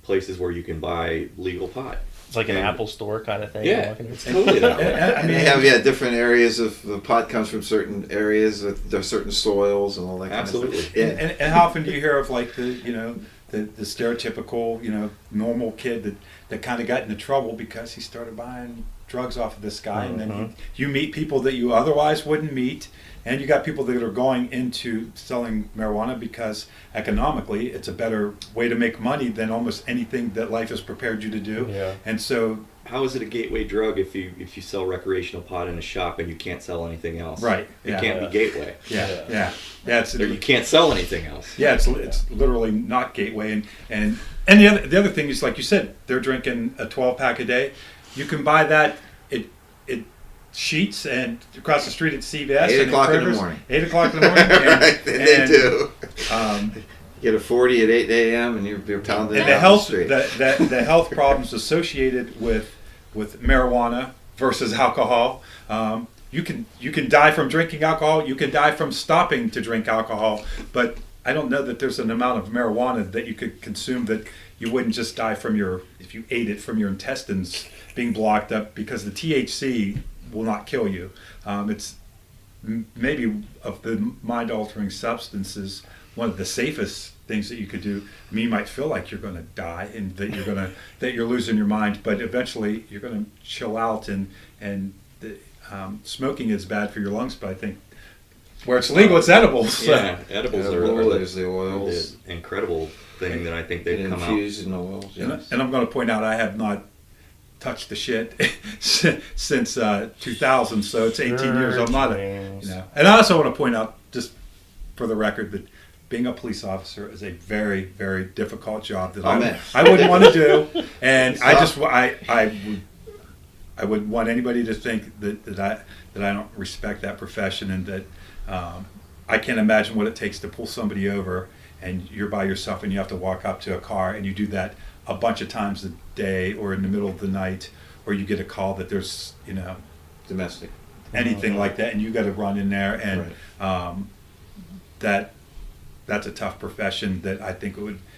places where you can buy legal pot. It's like an Apple store kind of thing. Yeah, it's totally that way. And they have different areas of the pot comes from certain areas with there's certain soils and all that. Absolutely. Kind of stuff. Yeah. And how often do you hear of like the stereotypical normal kid that kind of got into trouble because he started buying drugs off of this guy, and then you meet people that you otherwise wouldn't meet, and you got people that are going into selling marijuana because economically it's a better way to make money than almost anything that life has prepared you to do. Yeah. And so how is it a gateway drug if you sell recreational pot in a shop and you can't sell anything else? Right. It can't be gateway. Yeah. Or you can't sell anything else. Yeah, it's literally not gateway, and the other thing is, like you said, they're drinking a 12-pack a day. You can buy that it sheets and across the street at CVS. 8 o'clock in the morning. 8 o'clock in the morning. Right, they do. You get a 40 at 8 a.m. and you're pounding and down the street. the health problems associated with marijuana versus alcohol. You can die from drinking alcohol. You can die from stopping to drink alcohol. But I don't know that there's an amount of marijuana that you could consume that you wouldn't just die from if you ate it, from your intestines being blocked up, because the THC will not kill you. It's maybe of the mind-altering substances one of the safest things that you could do. I mean, you might feel like you're going to die and that you're losing your mind, but eventually you're going to chill out. And smoking is bad for your lungs, but I think where it's legal, it's edibles. Yeah, edibles are the oils. the incredible thing that I think they've come out. Infused in oils. Yes. And I'm going to point out, I have not touched the shit since 2000, so it's 18 years. I'm not And I also want to point out, just for the record, that being a police officer is a very, very difficult job that I wouldn't want to do. And I would want anybody to think that I don't respect that profession, and that I can't imagine what it takes to pull somebody over and you're by yourself and you have to walk up to a car, and you do that a bunch of times a day or in the middle of the night, or you get a call that there's domestic, anything like that, and you got to run in there, and that's a tough profession that I think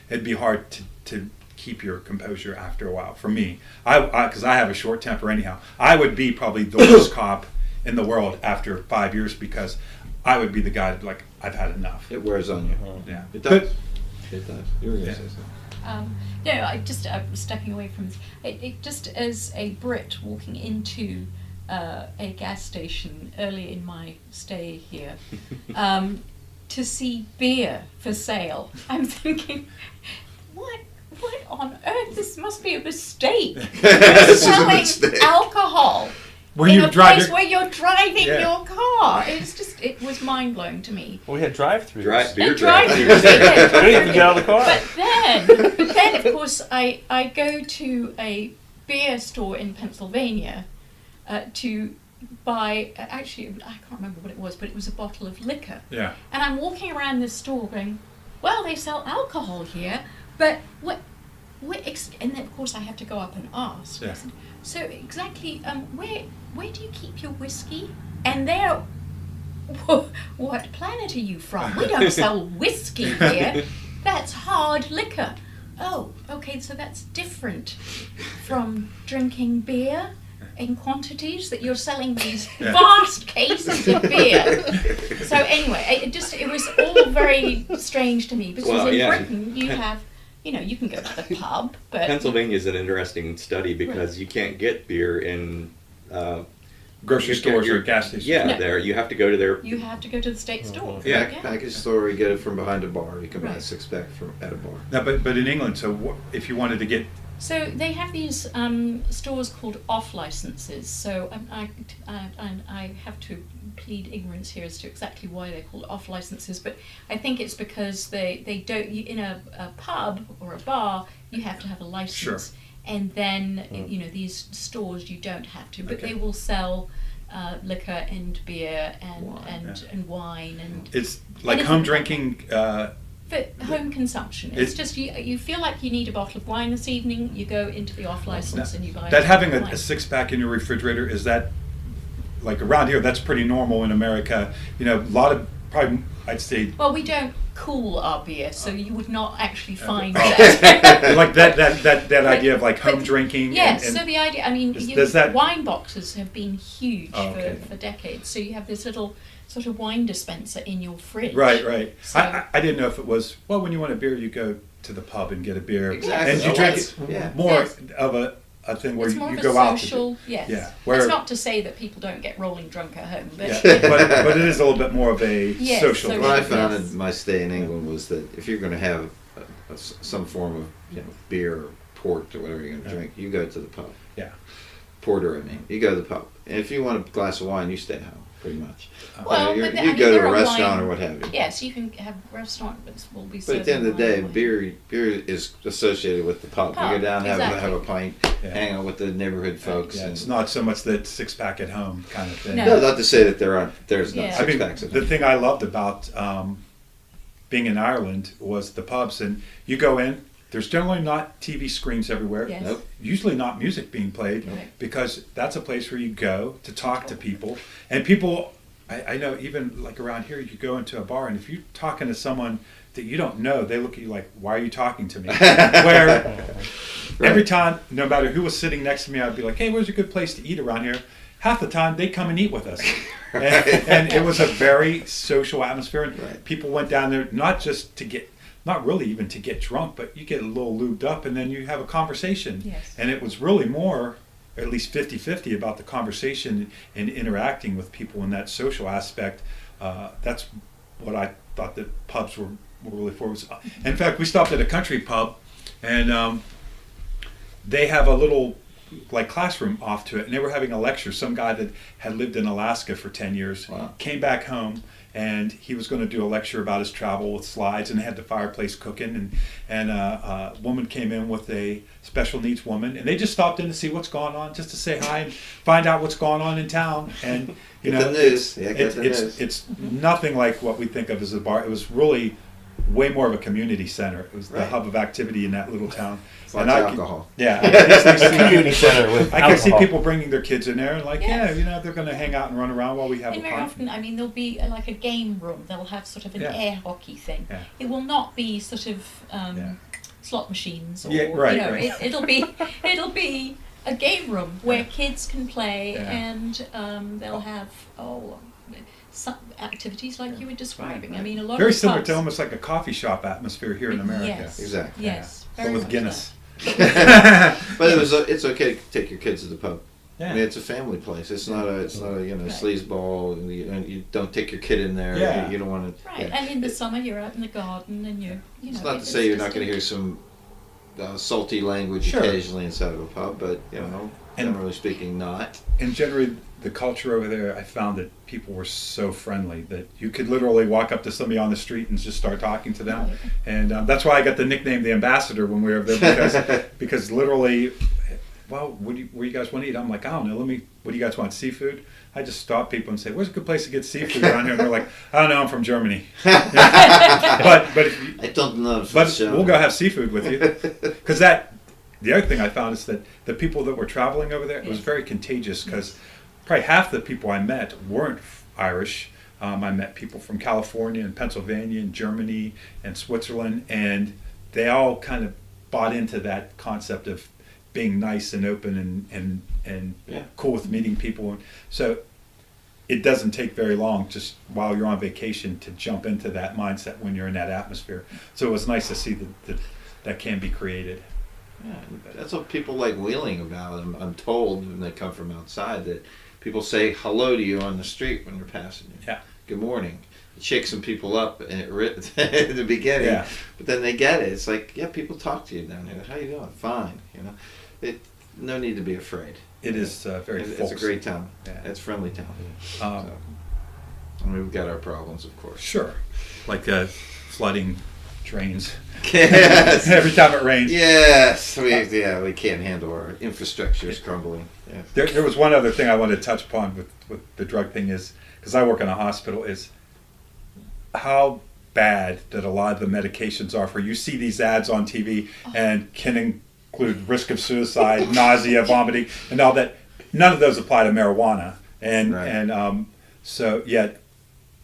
it'd be hard to keep your composure after a while. For me, because I have a short temper anyhow, I would be probably the worst cop in the world after 5 years, because I would be the guy that, like, I've had enough. It wears on you. Yeah, it does. It does. You were going to say something. I just stepping away from this. It just as a Brit walking into a gas station early in my stay here, to see beer for sale, I'm thinking, what on earth? This must be a mistake. This is a selling mistake. Alcohol where in you a place where you're driving your car. It was mind blowing to me. Well, we had drive-throughs. Beer drive-throughs. drive-throughs. We didn't even get out of the car. But then, of course, I go to a beer store in Pennsylvania to buy, actually, I can't remember what it was, but it was a bottle of liquor. Yeah. And I'm walking around this store going, well, they sell alcohol here, but and then of course I have to go up and ask. Yeah. I said, so exactly, where do you keep your whiskey? And they're, what planet are you from? We don't sell whiskey here. That's hard liquor. Oh, okay, so that's different from drinking beer in quantities, that you're selling these vast cases of beer. So anyway, it was all very strange to me, because in Britain you have, you can go to the pub, but Pennsylvania is an interesting study because you can't get beer in grocery stores or gas stations. Yeah, No. there you have to go to their. you have to go to the state store. Yeah. Package store, you get it from behind a bar. You can buy a Right. 6-pack at a bar. No, but in England, so if you wanted to get So they have these stores called off licenses. So I have to plead ignorance here as to exactly why they're called off licenses, but I think it's because they don't, in a pub or a bar, you have to have a license. Sure. And then, these stores you don't have to, but Okay. they will sell liquor and beer and Wine, and wine and it's like And home it's- drinking. for home consumption. It's just you feel like you need a bottle of wine this evening, you go into the off license and you buy That having wine. a 6-pack in your refrigerator, is that like around here? That's pretty normal in America. A lot of probably I'd say Well, we don't cool our beer, so you would not actually find Oh. that. like that idea of like home drinking. Yes, and so the idea, I mean, does that- wine boxes have been huge Oh, okay. for decades, so you have this little sort of wine dispenser in your fridge. Right. So- I didn't know if it was, well, when you want a beer, you go to the pub and get a beer. Exactly. And you Oh, drink yes. it Yeah. more Yes. of a thing where It's more you of go a out. social, yes. Yeah, where- That's not to say that people don't get rolling drunk at home, but Yeah, but it is a little bit more of a Yes, social. social. What I Yes. found in my stay in England was that if you're going to have some form of beer or port or whatever you're going to drink, you go to the pub. Yeah. Porter, I mean. You go to the pub. And if you want a glass of wine, you stay at home, pretty much. Well, you but go I mean, to there a are restaurant wine- or what have you. yes, you can have restaurant, but will be But at the end of the day, serving beer is associated with the pub. You Pub, go down, have exactly. a pint, Yeah. hang out with the neighborhood folks. Yeah, and- it's not so much that 6-pack at home kind of thing. No. No, not to say that there's not Yeah. I mean, 6-packs at the home. thing I loved about being in Ireland was the pubs, and you go in. There's generally not TV screens everywhere. Yes. Nope. Usually not music being played, Right. because that's a place where you go to talk to people. And people, I know even like around here, you go into a bar, and if you're talking to someone that you don't know, they look at you like, why are you talking to me? Where every time, no matter who was sitting next to me, I'd be like, hey, where's a good place to eat around here? Half the time, they come and eat with us. And it was a very social atmosphere. And Right. people went down there not just to get, not really even to get drunk, but you get a little lubed up and then you have a conversation. Yes. And it was really more, at least 50-50, about the conversation and interacting with people in that social aspect. That's what I thought that pubs were really for. In fact, we stopped at a country pub, and they have a little like classroom off to it, and they were having a lecture. Some guy that had lived in Alaska for 10 years Wow. came back home, and he was going to do a lecture about his travel with slides, and they had the fireplace cooking, and a woman came in with a special needs woman, and they just stopped in to see what's going on, just to say hi and find out what's going on in town. And you Get know, the news. Yeah, get the news. it's nothing like what we think of as a bar. It was really way more of a community center. It was the Right. hub of activity in that little town. Lots I of could- alcohol. yeah, I could easily see- Community center with I can see alcohol. people bringing their kids in there and like, Yes. they're going to hang out and run around while we have And a very party. often, I mean, there'll be like a game room. They'll have sort of an Yeah. air hockey thing. Yeah. It will not be sort of Yeah. slot machines or Yeah, right, right. it'll be a game room where kids can play Yeah. and they'll have some activities like you were describing. I mean, a lot Very of similar pubs, to almost like a coffee shop atmosphere here in America. Yes. Exactly. Yes, But very with much Guinness. But it's okay to take your kids to the pub. Yeah. I mean, it's a family place. It's not a Right. sleazeball. And you don't take your kid in there. Yeah. You don't want to. Right, and in the summer you're out in the garden and you know. It's not to say you're not going to hear some salty language Sure. occasionally inside of a pub, but And- generally speaking, not. And generally, the culture over there, I found that people were so friendly that you could literally walk up to somebody on the street and just start talking to them. And that's why I got the nickname the Ambassador when we were there, because literally well, where do you guys want to eat? I'm like, I don't know. What do you guys want? Seafood? I just stop people and say, where's a good place to get seafood around here? And they're like, I don't know, I'm from Germany. but if you, I don't know. but we'll go have seafood with you. Because the other thing I found is that the people that were traveling over there, it was very contagious because probably half the people I met weren't Irish. I met people from California and Pennsylvania and Germany and Switzerland, and they all kind of bought into that concept of being nice and open and cool with meeting people. And so it doesn't take very long, just while you're on vacation, to jump into that mindset when you're in that atmosphere. So it was nice to see that can be created. Yeah, that's what people like wheeling about. I'm told when they come from outside that people say hello to you on the street when they're passing you. Yeah. Good morning. It shakes some people up in the beginning, Yeah. but then they get it. It's like, yeah, people talk to you down here. How you doing? Fine. No need to be afraid. It is very It's a folksy. great town. Yeah. It's a friendly town. Um, So, I mean, we've got our problems, of course. Sure. Like flooding drains. Yes. Every time it rains. Yes. We can't handle our infrastructure is crumbling. Yeah. There was one other thing I wanted to touch upon with the drug thing is, because I work in a hospital, is how bad that a lot of the medications are for. You see these ads on TV and can include risk of suicide, nausea, vomiting, and all that. None of those apply to marijuana. And so yet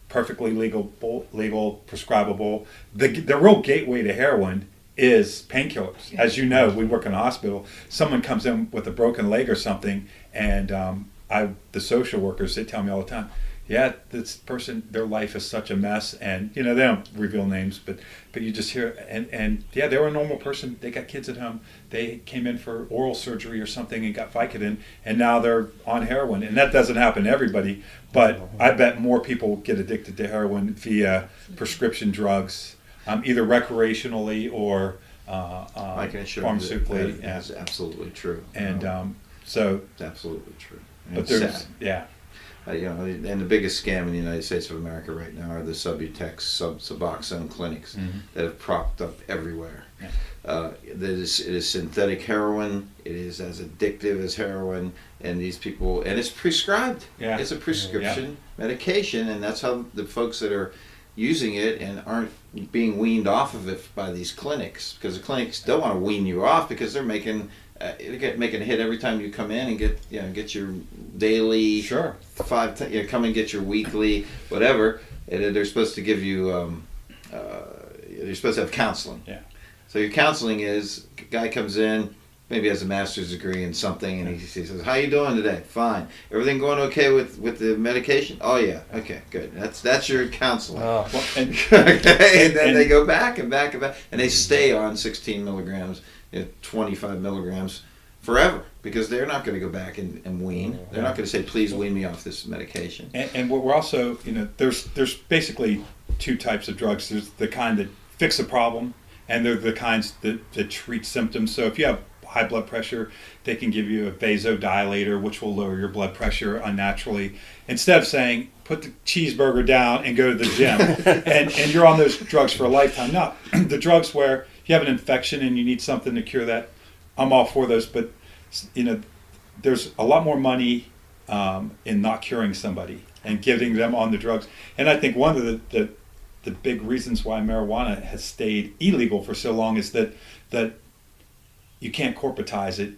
perfectly legal, prescribable. The real gateway to heroin is painkillers. Yeah. As you know, we work in a hospital. Someone comes in with a broken leg or something, and the social workers, they tell me all the time, yeah, this person, their life is such a mess, and they don't reveal names, but you just hear, and yeah, they were a normal person. They got kids at home. They came in for oral surgery or something and got Vicodin, and now they're on heroin. And that doesn't happen to everybody, but I bet more people get addicted to heroin via prescription drugs, either recreationally or I can assure pharmaceutically. you that's absolutely true. And so, it's absolutely true. And but it's there's sad. yeah. And the biggest scam in the United States of America right now are the Subutex, Suboxone clinics that have propped up everywhere. Yeah. It is synthetic heroin. It is as addictive as heroin, and these people, and it's prescribed. Yeah. It's a prescription medication, and that's how the folks that are using it and aren't being weaned off of it by these clinics, because the clinics don't want to wean you off because they're making a hit every time you come in and get your daily Sure. come and get your weekly whatever. And they're supposed to give you you're supposed to have counseling. Yeah. So your counseling is, guy comes in, maybe has a master's degree in something, and he says, "How you doing today?" "Fine." "Everything going okay with the medication?" "Oh yeah." "Okay, good." That's your counseling. Oh. Well, and Okay, and then they go back and back and back, and they stay on 16 milligrams, 25 milligrams forever, because they're not going to go back and wean. They're not going to say, "Please wean me off this medication." And we're also, there's basically two types of drugs. There's the kind that fix a problem, and they're the kinds that treat symptoms. So if you have high blood pressure, they can give you a vasodilator, which will lower your blood pressure unnaturally. Instead of saying, put the cheeseburger down and go to the gym, and you're on those drugs for a lifetime. Now, the drugs where if you have an infection and you need something to cure that, I'm all for those. But there's a lot more money in not curing somebody and getting them on the drugs. And I think one of the big reasons why marijuana has stayed illegal for so long is that you can't corporatize it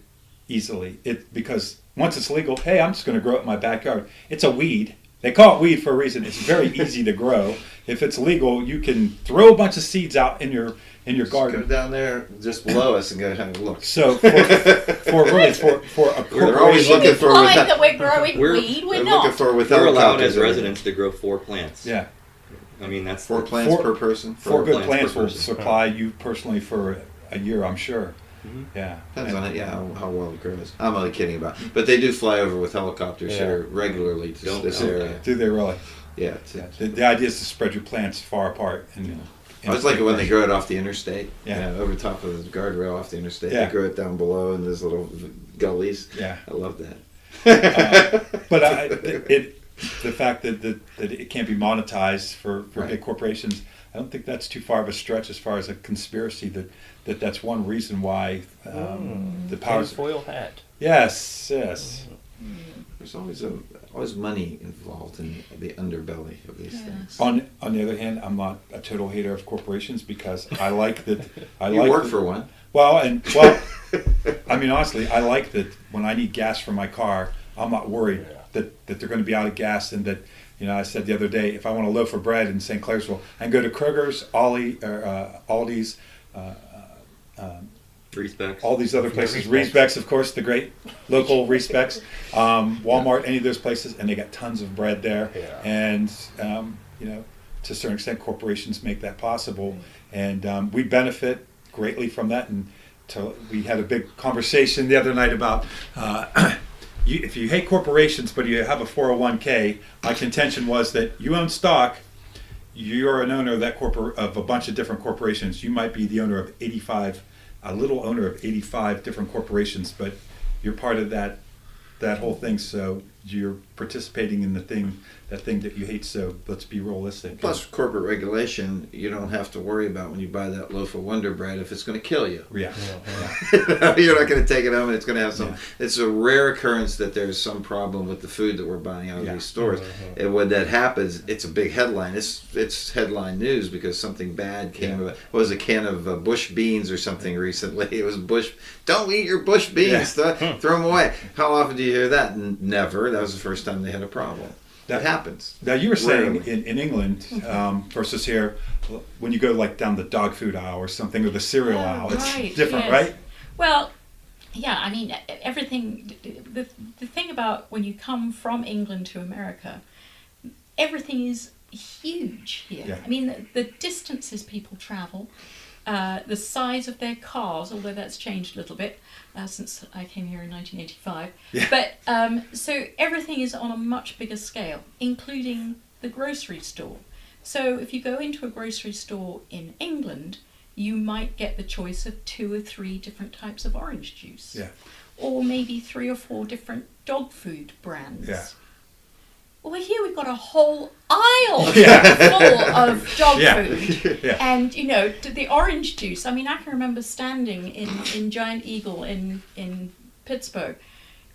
easily. Because once it's legal, hey, I'm just going to grow it in my backyard. It's a weed. They call it weed for a reason. It's very easy to grow. If it's legal, you can throw a bunch of seeds out in your Just garden. go down there just below us and go have a look. So for a They're always corporation, looking for implying that we're growing we're- weed. They're We're looking not. for with We're allowed helicopters as residents to grow 4 plants. yeah, I mean, that's 4 plants Four- per person. 4 good plants plants per will person. supply you personally for a year, I'm sure. Yeah. Depends on it, yeah, how well it grows. I'm only kidding about it. But they do fly over with helicopters Yeah. here regularly to Don't this know area. that. Do they really? Yeah. Yeah. The idea is to spread your plants far apart. And I just like it when they grow it off the interstate. Yeah. Over top of the guardrail off the interstate. Yeah. They grow it down below in those little gullies. Yeah. I love that. But the fact that it can't be monetized for Right. big corporations, I don't think that's too far of a stretch as far as a conspiracy that that's one reason why the powers. Tinfoil hat. Yes. There's always money involved in the underbelly of these things. On the other hand, I'm not a total hater of corporations because I like that. You work for one. Well, I mean, honestly, I like that when I need gas for my car, I'm not worried that they're going to be out of gas, and that, I said the other day, if I want a loaf of bread in St. Clairsville, I can go to Kroger's, Aldi's, Respects. all these other places. Respects, of course, the great local Respects, Walmart, any of those places, and they got tons of bread there. Yeah. And to a certain extent, corporations make that possible, and we benefit greatly from that. And we had a big conversation the other night about if you hate corporations but you have a 401k. My contention was that you own stock. You're an owner of of a bunch of different corporations. You might be the owner of 85. A little owner of 85 different corporations, but you're part of that whole thing, so you're participating in that thing that you hate, so let's be realistic. Plus corporate regulation, you don't have to worry about when you buy that loaf of Wonder Bread if it's going to kill you. Yeah. You're not going to take it home and it's going to have some... Yeah. It's a rare occurrence that there's some problem with the food that we're buying out of these stores. And when that happens, it's a big headline. It's headline news because something bad came of it. What was a can of Bush beans or something recently? It was Bush... Don't eat your Bush beans. Throw them away. How often do you hear that? Never. That was the first time they had a problem. That happens. Now you were saying in England versus here, when you go like down the dog food aisle or something, or the cereal aisle, it's different, right? Well, yeah, I mean, everything, the thing about when you come from England to America, everything is huge here. Yeah. I mean, the distances people travel, the size of their cars, although that's changed a little bit since I came here in 1985. Yeah. But so everything is on a much bigger scale, including the grocery store. So if you go into a grocery store in England, you might get the choice of 2 or 3 different types of orange juice. Yeah. Or maybe 3 or 4 different dog food brands. Yeah. Well, here we've got a whole aisle full of dog food. Yeah. And, the orange juice. I mean, I can remember standing in Giant Eagle in Pittsburgh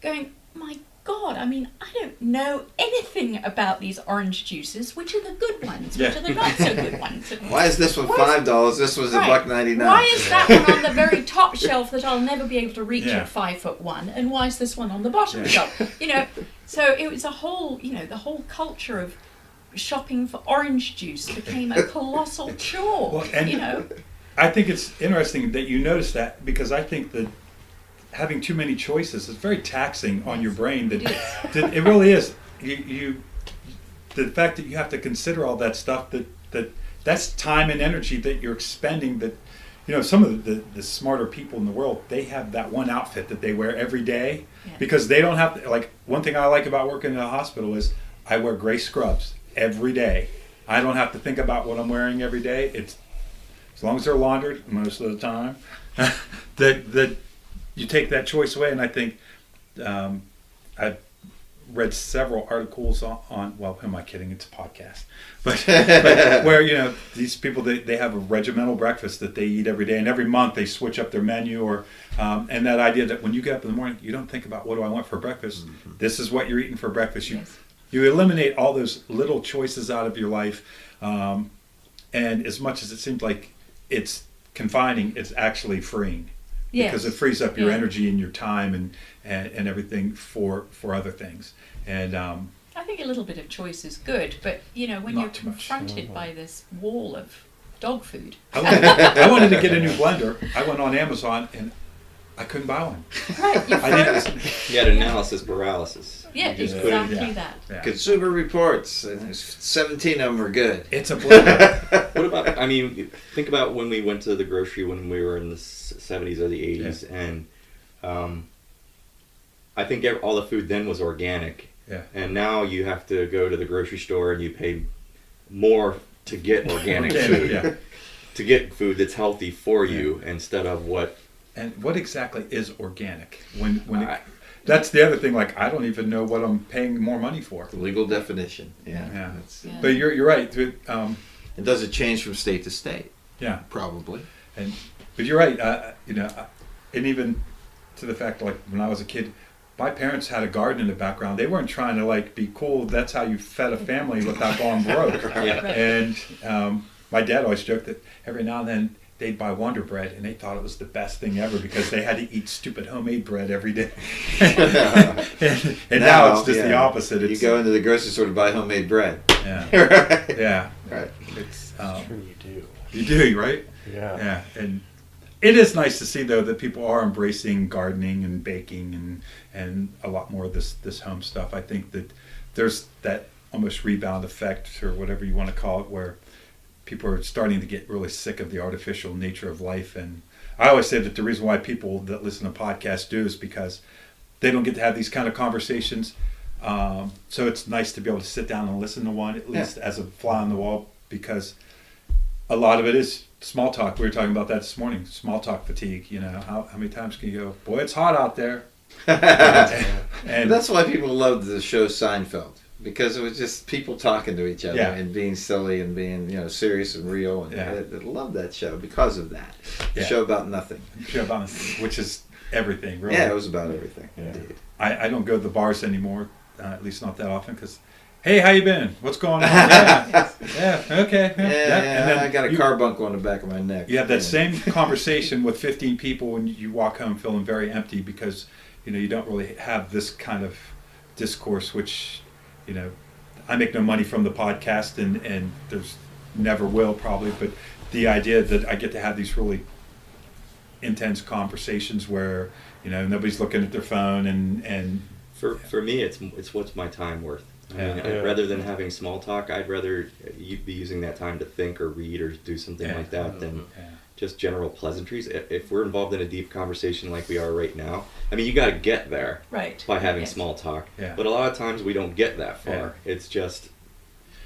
going, my God, I mean, I don't know anything about these orange juices. Which are the good ones? Which are the not so good ones? Why is this one $5? This was $1.99. Why is that one on the very top shelf that I'll never be able to reach Yeah. at 5'1", and why is this one on the bottom shelf? So it was a whole, the whole culture of shopping for orange juice became a colossal chore. Well, and I think it's interesting that you notice that, because I think that having too many choices is very taxing on your brain. That it really is. The fact that you have to consider all that stuff, that's time and energy that you're expending. That some of the smarter people in the world, they have that one outfit that they wear every day because they don't have to, like, one thing I like about working in a hospital is I wear gray scrubs every day. I don't have to think about what I'm wearing every day. It's as long as they're laundered most of the time. that you take that choice away, and I think I've read several articles on well, who am I kidding? It's a podcast, but where these people they have a regimental breakfast that they eat every day, and every month they switch up their menu, or and that idea that when you get up in the morning, you don't think about what do I want for breakfast. Mm-hmm. This is what you're eating for breakfast. You eliminate all those little choices out of your life, and as much as it seems like it's confining, it's actually freeing. Because it frees up your energy and your time and everything for other things. And I think a little bit of choice is good, but when you're confronted by this wall of dog food. I wanted to get a new blender. I went on Amazon and I couldn't buy one. Right, you You had analysis paralysis. Yeah, exactly that. Yeah. Consumer Reports, and there's 17 of them are good. It's a blender. What about, think about when we went to the grocery when we were in the 70s or the 80s, and I think all the food then was organic. Yeah. And now you have to go to the grocery store and you pay more to get organic food. Yeah. To get food that's healthy for you instead of what... And what exactly is organic? That's the other thing. Like, I don't even know what I'm paying more money for. The legal definition. Yeah. But you're right. And does it change from state to state? Yeah, probably. And But you're right. And even to the fact, like when I was a kid, my parents had a garden in the background. They weren't trying to like be cool. That's how you fed a family without going broke. Yeah. And my dad always joked that every now and then they'd buy Wonder Bread, and they thought it was the best thing ever because they had to eat stupid homemade bread every day. and now it's just the opposite. You go into the grocery store to buy homemade bread. Yeah. Right. Yeah. Right. It's Sure you do. you do, right? Yeah. Yeah. And it is nice to see though that people are embracing gardening and baking and a lot more of this home stuff. I think that there's that almost rebound effect or whatever you want to call it, where people are starting to get really sick of the artificial nature of life. And I always say that the reason why people that listen to podcasts do is because they don't get to have these kind of conversations. So it's nice to be able to sit down and listen to one, at least as a fly on the wall, because a lot of it is small talk. We were talking about that this morning, small talk fatigue. You know, how many times can you go, boy, it's hot out there? And that's why people loved the show Seinfeld, because it was just people talking to each other and being silly and being, serious and real. And I loved that show because of that. The show about nothing. Show about nothing, which is everything, really. Yeah, it was about everything. Yeah. Indeed. I don't go to the bars anymore, at least not that often, because, hey, how you been? What's going on? Yeah, okay. And then I got a you, car bunk on the back of my neck. You have that same conversation with 15 people and you walk home feeling very empty because, you don't really have this kind of discourse, which, I make no money from the podcast and there's never will probably, but the idea that I get to have these really intense conversations where, nobody's looking at their phone and For me, it's what's my time worth. I mean, rather than having small talk, I'd rather you be using that time to think or read or do something like that than just general pleasantries. If we're involved in a deep conversation like we are right now, I mean, you got to get there by having small talk. Yeah. But a lot of times we don't get that far. Yeah. It's just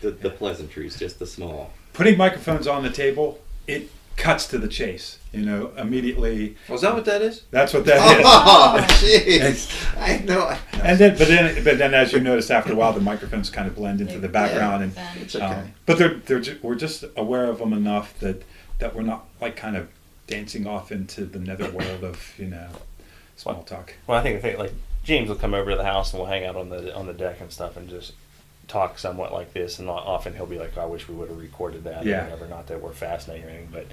the pleasantries, just the small. Putting microphones on the table, it cuts to the chase. Immediately. Was that what that is? That's what that is. Oh, jeez! I know. And but then, as you notice, after a while, the microphones kind of blend into the background, and it's okay. But we're just aware of them enough that we're not like kind of dancing off into the netherworld of small talk. Well, I think like James will come over to the house and we'll hang out on the deck and stuff and just talk somewhat like this, and often he'll be like, I wish we would have recorded that or whatever. Not that we're fascinating or anything,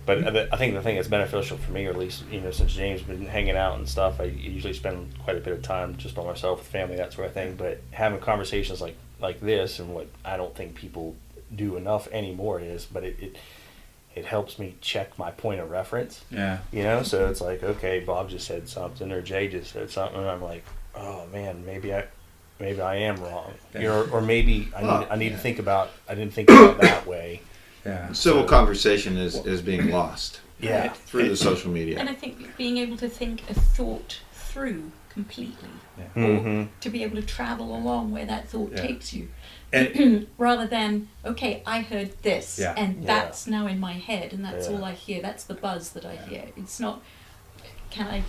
but I think the thing that's beneficial for me, or at least since James has been hanging out and stuff, I usually spend quite a bit of time just by myself with family, that sort of thing, but having conversations like this, and what I don't think people do enough anymore is, but it helps me check my point of reference. Yeah. So it's like, okay, Bob just said something or Jay just said something, and I'm like, oh man, maybe I am wrong, or maybe I need to think about. I didn't think about that way. Yeah. Civil conversation is being lost. Yeah. Through the social media. And I think being able to think a thought through completely, or to be able to travel along where that thought takes you, and rather than I heard this and that's now in my head and that's all I hear. That's the buzz that I hear. It's not. Can I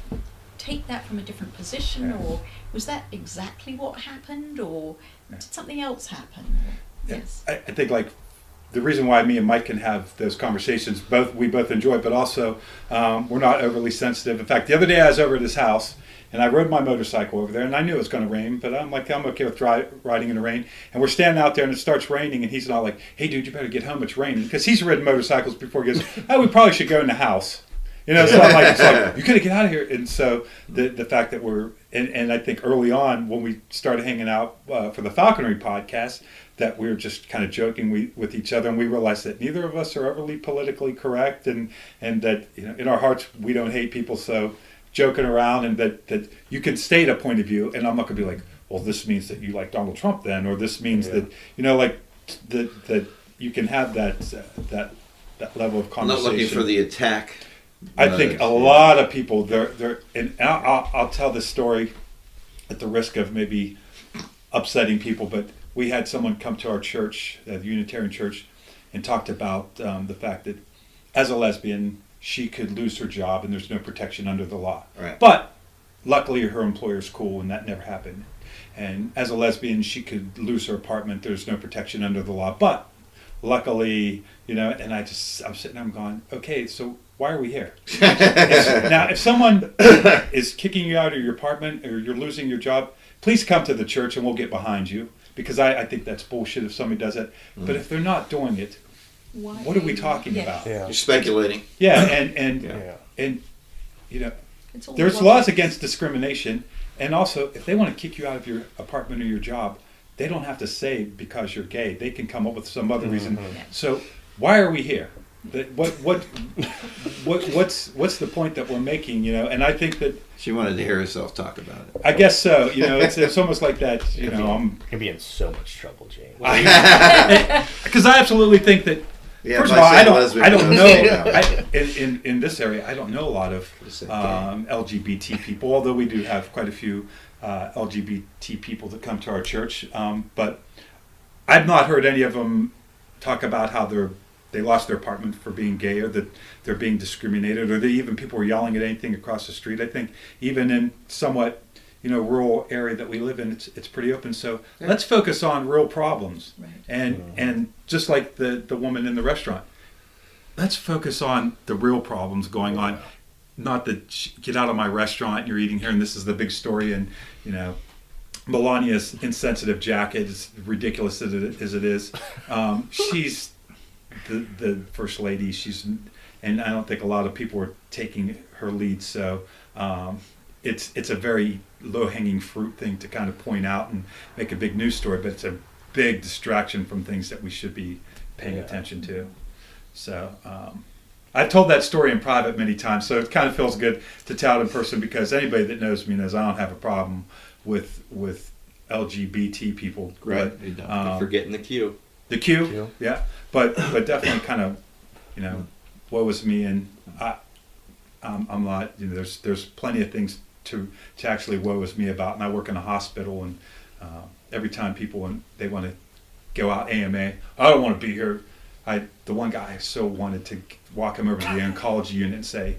take that from a different position, or was that exactly what happened, or did something else happen? Yes. I think like the reason why me and Mike can have those conversations, we both enjoy, but also we're not overly sensitive. In fact, the other day I was over at his house and I rode my motorcycle over there, and I knew it was going to rain, but I'm okay with riding in the rain. And we're standing out there and it starts raining, and he's not like, hey dude, you better get home, it's raining, because he's ridden motorcycles before. He goes, we probably should go in the house. So I'm like, it's like, you gotta get out of here. And so the fact that we're, and I think early on when we started hanging out for the Falconry podcast, that we were just kind of joking with each other, and we realized that neither of us are overly politically correct, and that in our hearts we don't hate people, so joking around, and that you can state a point of view, and I'm not gonna be like, well, this means that you like Donald Trump then, or this means that that you can have that level of conversation. I'm not looking for the attack. I think a lot of people, and I'll tell this story at the risk of maybe upsetting people, but we had someone come to our church, the Unitarian Church, and talked about the fact that as a lesbian, she could lose her job and there's no protection under the law. Right. But luckily her employer's cool and that never happened. And as a lesbian, she could lose her apartment, there's no protection under the law. But luckily, and I'm sitting there, I'm going, okay, so why are we here? Now, if someone is kicking you out of your apartment or you're losing your job, please come to the church and we'll get behind you, because I think that's bullshit if somebody does it. But if they're not doing it, what are we talking about? Yeah. You're speculating. Yeah, and you know, It's all there's about- laws against discrimination, and also if they want to kick you out of your apartment or your job, they don't have to say because you're gay. They can come up with some other reason. So why are we here? What's the point that we're making? You know, and I think that She wanted to hear herself talk about it. I guess so. You know, it's almost like that. You know, I'm You're be in so much trouble, Jay. because I absolutely think that. Yeah, First if of all, say lesbian, I don't let's know. say no. In this area, I don't know a lot of Just say LGBT people, although we do have quite a few LGBT people that come to our church. But I've not heard any of them talk about how they lost their apartment for being gay, or that they're being discriminated, or even people were yelling at anything across the street. I think even in somewhat, you know, rural area that we live in, it's pretty open. So let's focus on real problems. Right. And just like the woman in the restaurant, let's focus on the real problems going on. Not that get out of my restaurant, you're eating here, and this is the big story. And you know, Melania's insensitive jacket, as ridiculous as it is, she's the first lady. And I don't think a lot of people are taking her lead. So it's a very low-hanging fruit thing to kind of point out and make a big news story, but it's a big distraction from things that we should be paying attention to. So I've told that story in private many times, so it kind of feels good to tell it in person, because anybody that knows me knows I don't have a problem with LGBT people. Right. But, You don't. Forgetting the Q. the Q, yeah, but definitely kind of, you know, woe is me, and I'm not. You know, there's plenty of things to actually woe is me about, and I work in a hospital, and every time people when they want to go out AMA, I don't want to be here. The one guy I so wanted to walk him over to the oncology unit and say,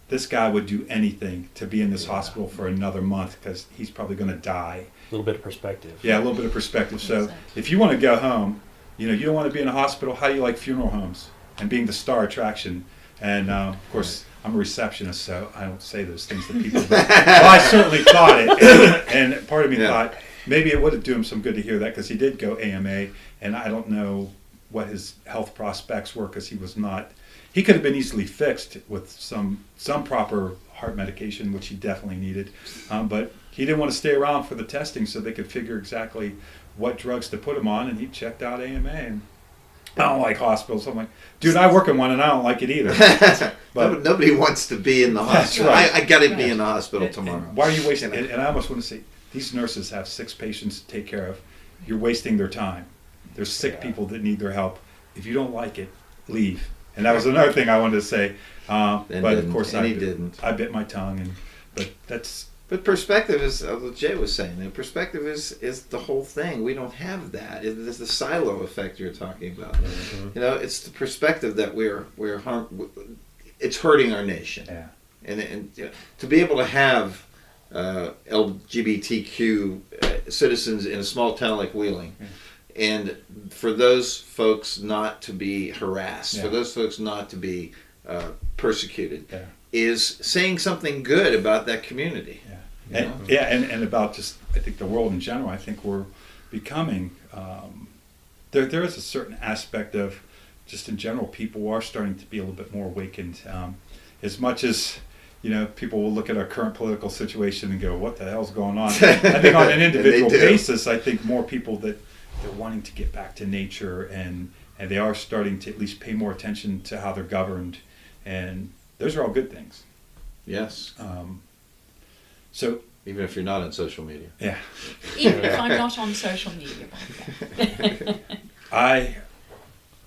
this guy would do anything to be in this hospital for another month, because he's probably going to die. A little bit of perspective. Yeah, a little bit of perspective. So if you want to go home, you know, you don't want to be in a hospital. How do you like funeral homes and being the star attraction? And of course, I'm a receptionist, so I don't say those things to people. But, well, I certainly thought it, and part of me thought maybe it would do him some good to hear that, because he did go AMA, and I don't know what his health prospects were, because he was not. He could have been easily fixed with some proper heart medication, which he definitely needed, but he didn't want to stay around for the testing so they could figure exactly what drugs to put him on, and he checked out AMA. And I don't like hospitals. I'm like, dude, I work in one and I don't like it either. But nobody wants to be in the hospital. right. I got to be in the hospital tomorrow. why are you wasting? And I almost want to say, these nurses have 6 patients to take care of. You're wasting their time. There's sick people that need their help. If you don't like it, leave. And that was another thing I wanted to say. But of course, I bit my tongue. But perspective is what Jay was saying. The perspective is the whole thing. We don't have that. It's the silo effect you're talking about. Mm-hmm. You know, it's the perspective that it's hurting our nation. Yeah. And you know, to be able to have LGBTQ citizens in a small town like Wheeling, and for those folks not to be harassed, for those folks not to be persecuted, is saying something good about that community. And about just, I think, the world in general. I think we're becoming, there is a certain aspect of, just in general, people are starting to be a little bit more awakened. As much as, you know, people will look at our current political situation and go, what the hell's going on? I think on an individual basis, I think more people that they're wanting to get back to nature, and they are starting to at least pay more attention to how they're governed. And those are all good things. Yes. So even if you're not on social media. Yeah. Even if I'm not on social media. I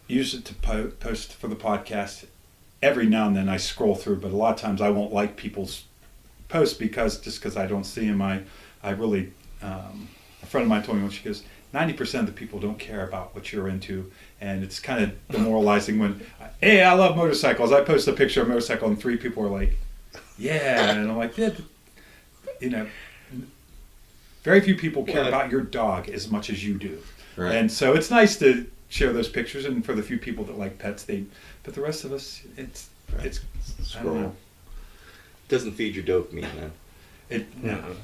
use it to post for the podcast. Every now and then I scroll through, but a lot of times I won't like people's posts because I don't see them. I really, a friend of mine told me once, she goes, 90% of the people don't care about what you're into, and it's kind of demoralizing when, hey, I love motorcycles. I post a picture of a motorcycle and 3 people are like, yeah, and I'm like, yeah, you know, very few people care about your dog as much as you do. Right. And so it's nice to share those pictures, and for the few people that like pets, but the rest of us, it's I Scroll. don't know. Doesn't feed your dopamine, then. No,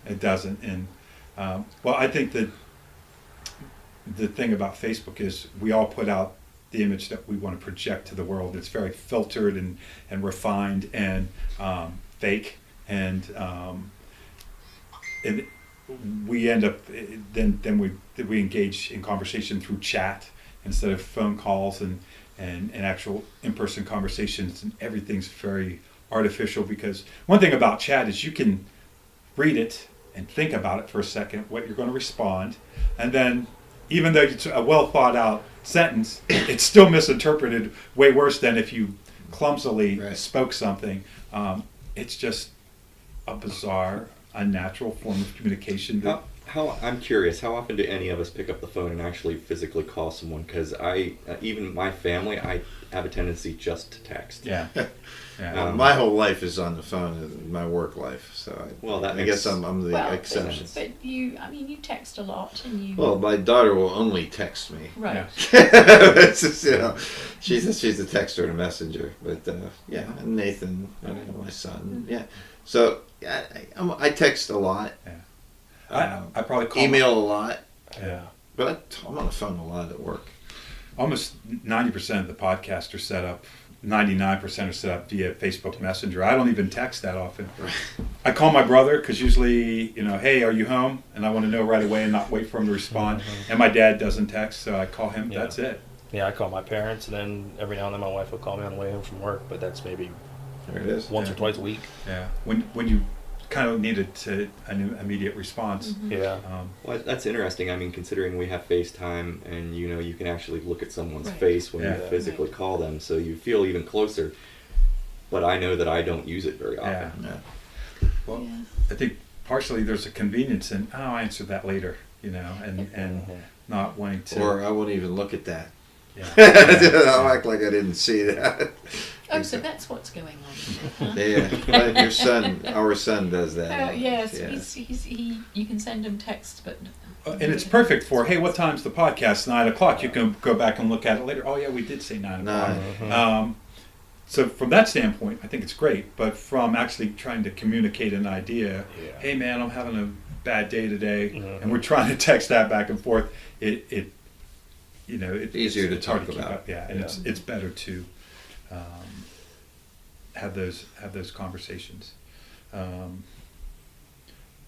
it doesn't. And well, I think that the thing about Facebook is we all put out the image that we want to project to the world. It's very filtered and refined and fake, and we end up then we engage in conversation through chat instead of phone calls and actual in-person conversations, and everything's very artificial, because one thing about chat is you can read it and think about it for a second, what you're going to respond, and then even though it's a well thought out sentence, it's still misinterpreted way worse than if you clumsily spoke something. It's just a bizarre, unnatural form of communication. How I'm curious, how often do any of us pick up the phone and actually physically call someone? Because even my family, I have a tendency just to text. Yeah. My whole life is on the phone, my work life. So I guess I'm the exception. But you text a lot, and you. Well, my daughter will only text me. Right. It's just, she's a texter and a messenger. But and Nathan, my son. Yeah. So I text a lot. Yeah. I probably call email a lot. Yeah. But I'm on the phone a lot at work. Almost 90% of the podcasts are set up. 99% are set up via Facebook Messenger. I don't even text that often. I call my brother because usually, hey, are you home? And I want to know right away and not wait for him to respond. And my dad doesn't text, so I call him. Yeah. That's it. Yeah, I call my parents, and then every now and then my wife will call me on the way home from work, but that's maybe there it is. once or twice a week. Yeah. When you kind of needed an immediate response. Mm-hmm. Yeah. Well, that's interesting. I mean, considering we have FaceTime, and you can actually look at someone's Right. face when Yeah. you physically call them, so you feel even closer. But I know that I don't use it very often. Yeah. Well, I think partially there's a convenience in, I'll answer that later, and not wanting to. Or I won't even look at that. Yeah. I'll act like I didn't see that. Oh, so that's what's going on. Huh? Yeah, our son does that. Yes, Yeah. you can send him texts, but. And it's perfect for, hey, what time's the podcast? 9:00. You can go back and look at it later. Oh yeah, we did say 9:00. So from that standpoint, I think it's great. But from actually trying to communicate an idea, hey man, I'm having a bad day today, and we're trying to text that back and forth. It's easier to it's hard talk keep about. up, and it's better to have those conversations.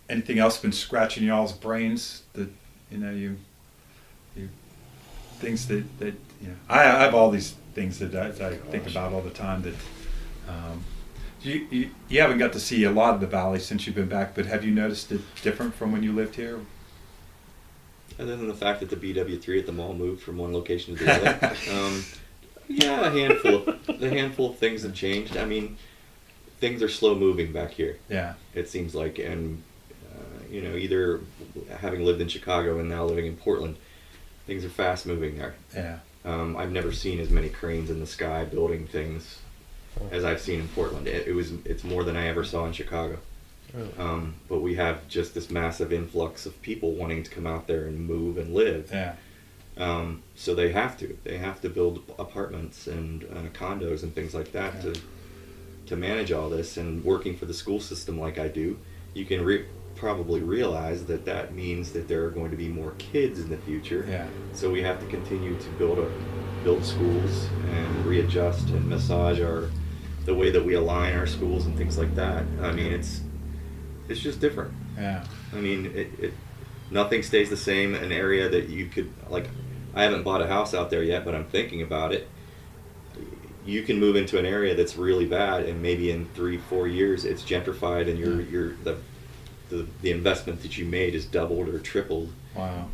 Anything else been scratching y'all's brains that you things that I have all these things that I think about all the time that you haven't got to see a lot of the valley since you've been back, but have you noticed it different from when you lived here? Other than the fact that the BW3 at the mall moved from one location to the other, a handful of things have changed. I mean, things are slow moving back here. Yeah, it seems like, and either having lived in Chicago and now living in Portland, things are fast moving there. Yeah. I've never seen as many cranes in the sky building things as I've seen in Portland. It's more than I ever saw in Chicago. Really? But we have just this massive influx of people wanting to come out there and move and live. Yeah. So they have to build apartments and condos and things like that to manage all this. And working for the school system like I do, you can probably realize that means that there are going to be more kids in the future. Yeah. So we have to continue to build schools and readjust and massage the way that we align our schools and things like that. I mean, it's just different. Yeah. I mean, nothing stays the same. An area that you could, like, I haven't bought a house out there yet, but I'm thinking about it. You can move into an area that's really bad, and maybe in 3-4 years it's gentrified, and the investment that you made is doubled or tripled. Wow.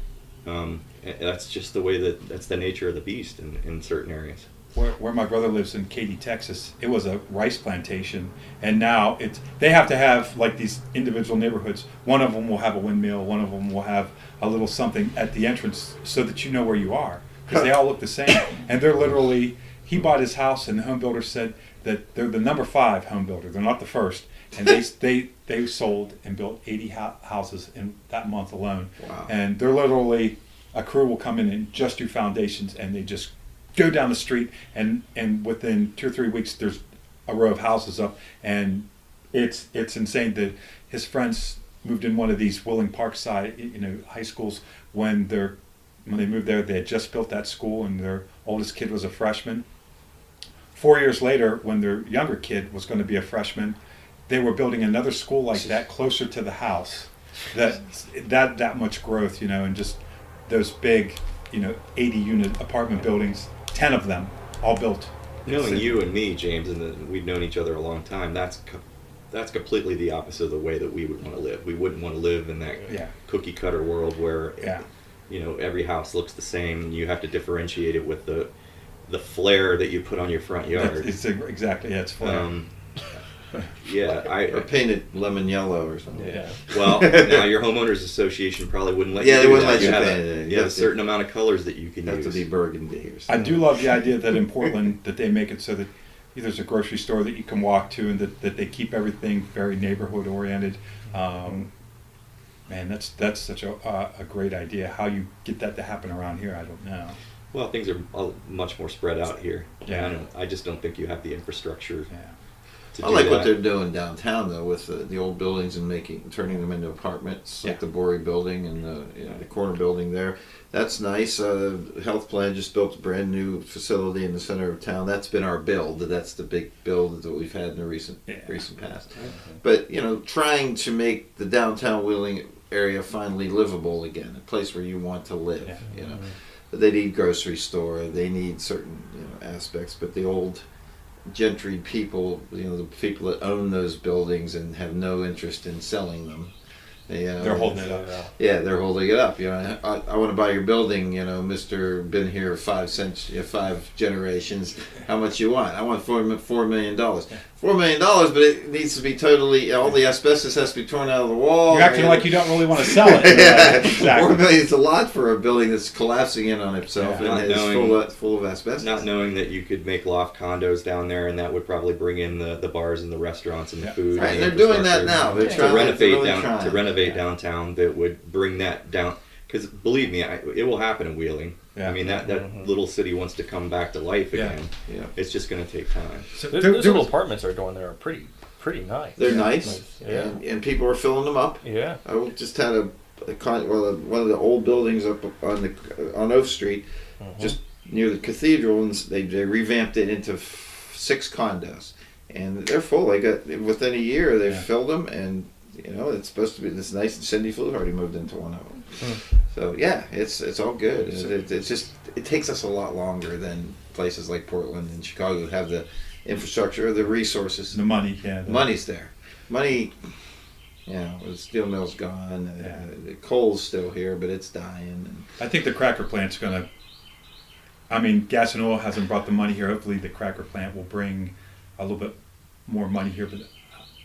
That's just that's the nature of the beast in certain areas. Where my brother lives in Katy, Texas, it was a rice plantation, and now they have to have like these individual neighborhoods. One of them will have a windmill, one of them will have a little something at the entrance so that you know where you are, because they all look the same. And they're literally, he bought his house, and the home builder said that they're the number 5 home builder. They're not the first, and they sold and built 80 houses in that month alone. Wow. And they're literally, a crew will come in and just do foundations, and they just go down the street, and within 2 or 3 weeks there's a row of houses up, and it's insane that his friends moved in one of these Willing Parkside, high schools when they moved there. They had just built that school, and their oldest kid was a freshman. 4 years later, when their younger kid was going to be a freshman, they were building another school like that closer to the house. That much growth, and just those big, 80-unit apartment buildings, 10 of them, all built. Knowing you and me, James, and we've known each other a long time, that's completely the opposite of the way that we would want to live. We wouldn't want to live in that cookie cutter world where every house looks the same. You have to differentiate it with the flair that you put on your front yard. Exactly, it's flair. Or paint it lemon yellow or something. Yeah. Well, now your homeowners association probably wouldn't let you. Yeah, they wouldn't let you paint it. You have a certain amount of colors that you can use. Have to be burgundy or something. I do love the idea that in Portland that they make it so that there's a grocery store that you can walk to, and that they keep everything very neighborhood oriented. Man, that's such a great idea. How you get that to happen around here, I don't know. Well, things are much more spread out here. Yeah. I just don't think you have the infrastructure. Yeah. I like what they're doing downtown though, with the old buildings and turning them into apartments, like the Bory building and the corner building there. That's nice. Health Plan just built a brand new facility in the center of town. That's been our build. That's the big build that we've had in the recent past. But trying to make the downtown Wheeling area finally livable again, a place where you want to live. But they need grocery store. They need certain aspects. But the old gentry people, the people that own those buildings and have no interest in selling them, they're holding it up. Yeah, they're holding it up. I want to buy your building. Mister, been here 5 generations. How much you want? I want $4 million. $4 million, but it needs to be totally. All the asbestos has to be torn out of the wall. You're acting like you don't really want to sell it. Exactly. $4 million is a lot for a building that's collapsing in on itself and is full of asbestos. Not knowing that you could make loft condos down there, and that would probably bring in the bars and the restaurants and the food. Right, and they're doing that now. They're trying to renovate downtown. That would bring that down. Because believe me, it will happen in Wheeling. Yeah. I mean, that little city wants to come back to life again. Yeah. It's just going to take time. So those little apartments they're doing there are pretty nice. They're nice, and people are filling them up. Yeah. I just had one of the old buildings up on Oak Street, just near the cathedral, and they revamped it into 6 condos, and they're full. They got within a year they've filled them, and it's supposed to be this nice. Cindy Fluharty moved into one of them. So it's all good. It's just it takes us a lot longer than places like Portland and Chicago that have the infrastructure, the resources, the money. Money's there. Money. The steel mill's gone. The coal's still here, but it's dying. I think the cracker plant's going to. I mean, gas and oil hasn't brought the money here. Hopefully, the cracker plant will bring a little bit more money here, but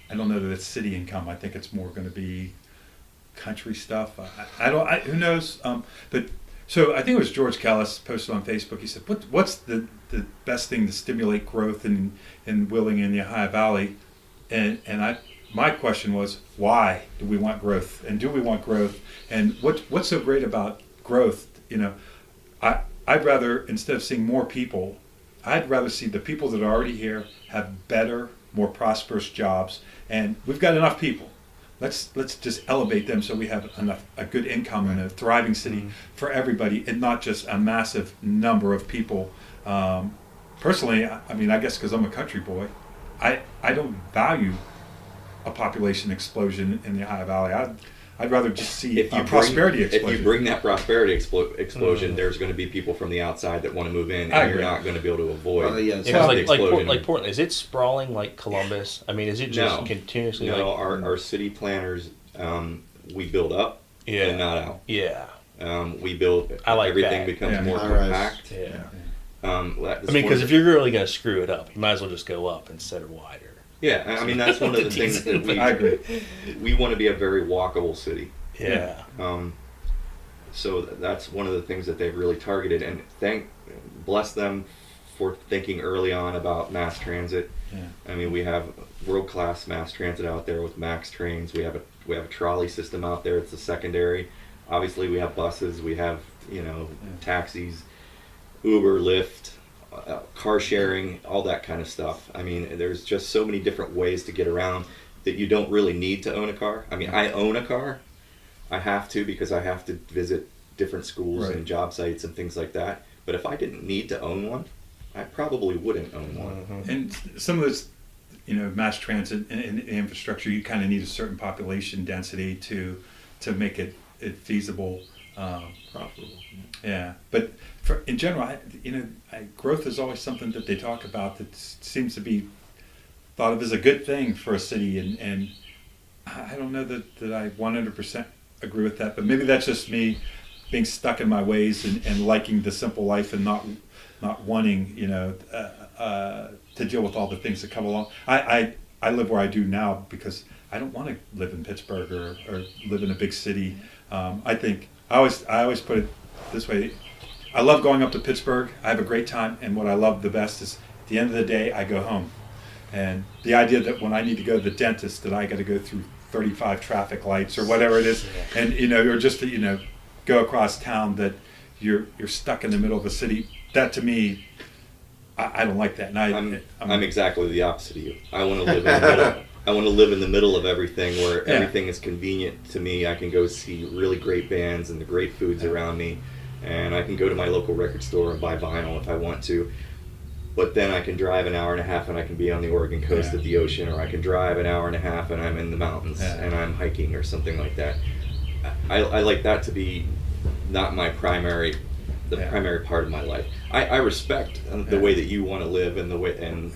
I don't know that it's city income. I think it's more going to be country stuff. Who knows? But so I think it was George Callis posted on Facebook. He said, "What's the best thing to stimulate growth in Wheeling and the Ohio Valley?" And my question was, why do we want growth? And do we want growth? And what's so great about growth? I'd rather, instead of seeing more people, I'd rather see the people that are already here have better, more prosperous jobs. And we've got enough people. Let's just elevate them so we have a good income and a thriving city for everybody, and not just a massive number of people. Personally, I mean, I guess because I'm a country boy, I don't value a population explosion in the Ohio Valley. I'd rather just see a prosperity explosion. If you bring that prosperity explosion, there's going to be people from the outside that want to move in, and you're not going to be able to avoid the explosion. Like Portland, is it sprawling like Columbus? I mean, is it just continuously? No, our city planners, we build up and not out. Yeah. We build. Everything becomes more compact. Yeah. I mean, because if you're really going to screw it up, you might as well just go up instead of wider. Yeah, I mean, that's one of the things that I agree. We want to be a very walkable city. Yeah. So that's one of the things that they've really targeted, and bless them for thinking early on about mass transit. Yeah. I mean, we have world-class mass transit out there with MAX trains. We have a trolley system out there. It's the secondary. Obviously, we have buses. We have taxis, Uber, Lyft, car sharing, all that kind of stuff. I mean, there's just so many different ways to get around that you don't really need to own a car. I mean, I own a car. I have to because I have to visit different schools Right. and job sites and things like that. But if I didn't need to own one, I probably wouldn't own one. And some of this, mass transit and infrastructure, you kind of need a certain population density to make it feasible. Profitable. Yeah, but in general, growth is always something that they talk about that seems to be thought of as a good thing for a city, and I don't know that I 100% agree with that, but maybe that's just me being stuck in my ways and liking the simple life and not wanting, to deal with all the things that come along. I live where I do now because I don't want to live in Pittsburgh or live in a big city. I think I always put it this way. I love going up to Pittsburgh. I have a great time, and what I love the best is at the end of the day, I go home. And the idea that when I need to go to the dentist, that I got to go through 35 traffic lights or whatever it is, and or just to, go across town, that you're stuck in the middle of a city. That to me, I don't like that. And I'm exactly the opposite of you. I want to live in the middle. I want to live in the middle of everything, where everything is convenient to me. I can go see really great bands and the great foods around me, and I can go to my local record store and buy vinyl if I want to. But then I can drive an hour and a half and I can be on the Oregon coast at the ocean, or I can drive an hour and a half and I'm in the mountains and I'm hiking or something like that. I like that to be not my primary part of my life. I respect the way that you want to live and the way and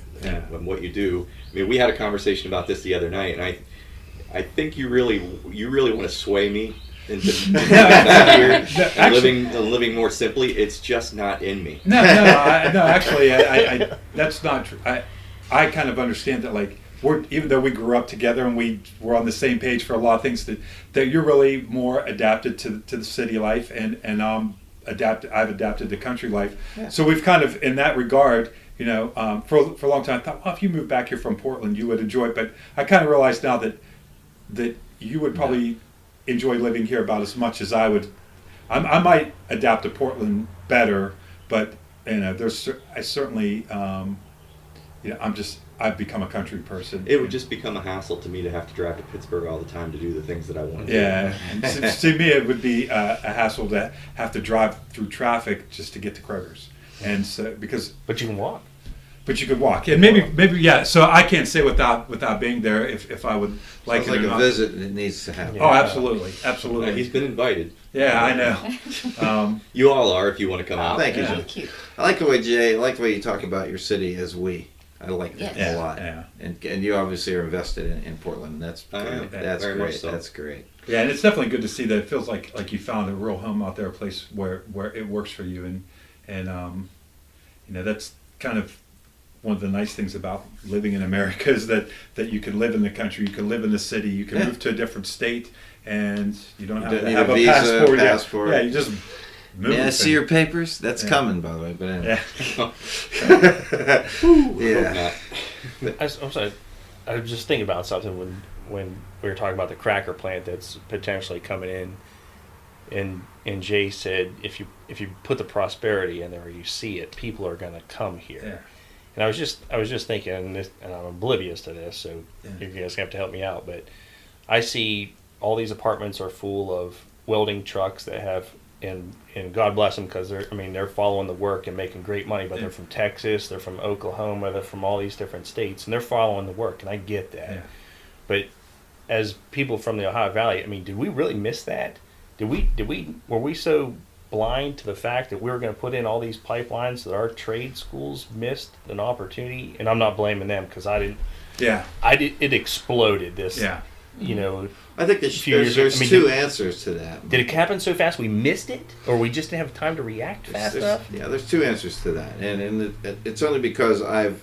what you do. I mean, we had a conversation about this the other night, and I think you really want to sway me into back here and living more simply. It's just not in me. No, actually, I that's not true. I kind of understand that, like, even though we grew up together and we were on the same page for a lot of things, that you're really more adapted to the city life, and I've adapted to country life. Yeah. So we've kind of, in that regard, for a long time, I thought, well, if you moved back here from Portland, you would enjoy it. But I kind of realized now that you would probably enjoy living here about as much as I would. I might adapt to Portland better, but I certainly, I've become a country person. It would just become a hassle to me to have to drive to Pittsburgh all the time to do the things that I want to do. Yeah, to me it would be a hassle to have to drive through traffic just to get to Kroger's, and so But you can walk. But you could walk, and maybe yeah. So I can't say without being there if I would like Sounds it or like not. a visit, it needs to happen. Oh, absolutely. He's been invited. Yeah, I know. You all are if you want to come out. Thank you, Thank Jay. you. I like the way you talk about your city as we. I like that Yes. a lot. Yeah. And you obviously are invested in Portland. That's I am. That's Very great. much so. That's great. Yeah, and it's definitely good to see that. It feels like you found a real home out there, a place where it works for you, and that's kind of one of the nice things about living in America is that you can live in the country, you can live in the city, you can move to a different state, and you don't have to need have a a visa, passport. Yeah, you just move. May I see your papers? That's coming, by the way. But anyway. Yeah. Yeah. I'm sorry. I was just thinking about something when we were talking about the cracker plant that's potentially coming in, and Jay said if you put the prosperity in there, or you see it, people are going to come here. Yeah. And I was just thinking, and I'm oblivious to this, so you guys have to help me out. But I see all these apartments are full of welding trucks that have, and God bless them, because they're following the work and making great money. But they're from Texas, they're from Oklahoma, they're from all these different states, and they're following the work, and I get that. Yeah. But as people from the Ohio Valley, did we really miss that? Were we so blind to the fact that we were going to put in all these pipelines that our trade schools missed an opportunity? And I'm not blaming them, because I didn't. Yeah. It exploded this. Yeah. I think there's two answers to that. Did it happen so fast we missed it, or we just didn't have time to react fast enough? Yeah, there's two answers to that, and it's only because I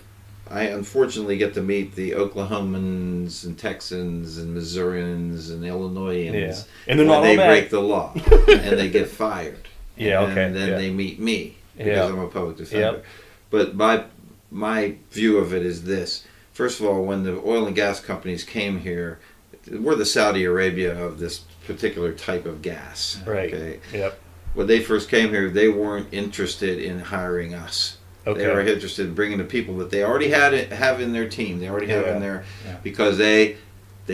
unfortunately get to meet the Oklahomans and Texans and Missourians and Illinoisans, and they're not when they all break bad. the law and they get fired. Yeah, okay. And then they meet me because I'm a public defender. Yep. But my view of it is this: first of all, when the oil and gas companies came here, we're the Saudi Arabia of this particular type of gas. Right. Okay. Yep. When they first came here, they weren't interested in hiring us. Okay. They were interested in bringing the people that they already have in their team. They already have in there Yeah. because they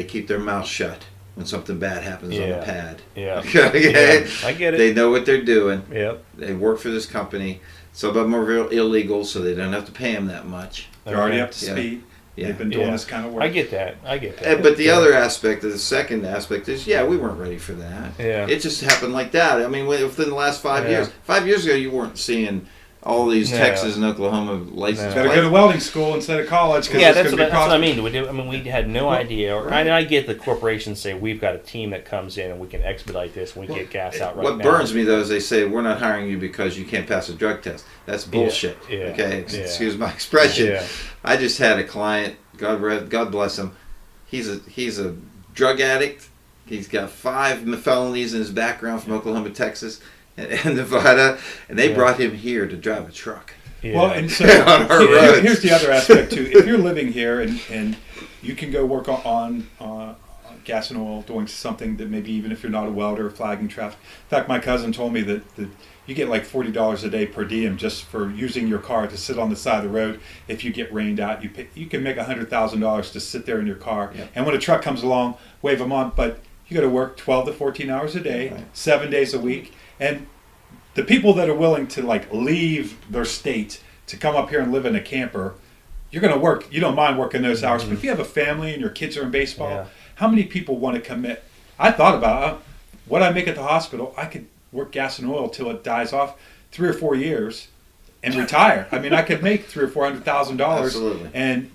keep their mouth shut when something bad happens on the Yeah. pad. Yeah. Okay? Yeah, I get it. They know what they're doing. Yep. They work for this company. Some of them are real illegal, so they don't have to pay them that much. They're already Okay. up to Yeah. speed. Yeah. They've been doing Yeah. this kind of work. I get that. I get that. But the Yeah. other aspect, the second aspect is, we weren't ready for that. Yeah. It just happened like that. I mean, within the last 5 Yeah. years. 5 years ago, you weren't seeing all these No. Texas and Oklahoma license Better go plates. to welding school instead of college. 'Cause Yeah, it's that's gonna what, be that's what I costly. mean. We had no idea. right. I get the corporations say we've got a team that comes in and we can expedite this and we get gas out right What now. burns me though is they say we're not hiring you because you can't pass a drug test. That's bullshit. Yeah, Okay, yeah. excuse my expression. Yeah. I just had a client. God bless him. He's a drug addict. He's got 5 felonies in his background from Oklahoma, Texas, and Nevada, and they Yeah. brought him here to drive a truck. Yeah. Well, and so On our roads. here's the other aspect too. If you're living here and you can go work on gas and oil, doing something that maybe even if you're not a welder, flagging traffic. In fact, my cousin told me that you get like $40 a day per diem just for using your car to sit on the side of the road. If you get rained out, you can make $100,000 to sit there in your car. Yeah. And when a truck comes along, wave them on. But you got to work 12 to 14 hours a day, Right. 7 days a week, and the people that are willing to like leave their state to come up here and live in a camper, you're going to work. You don't mind working those hours, but if you have a family and your kids are in baseball, Yeah. how many people want to commit? I thought about what I make at the hospital. I could work gas and oil till it dies off 3 or 4 years and retire. I mean, I could make $300,000 or $400,000, Absolutely.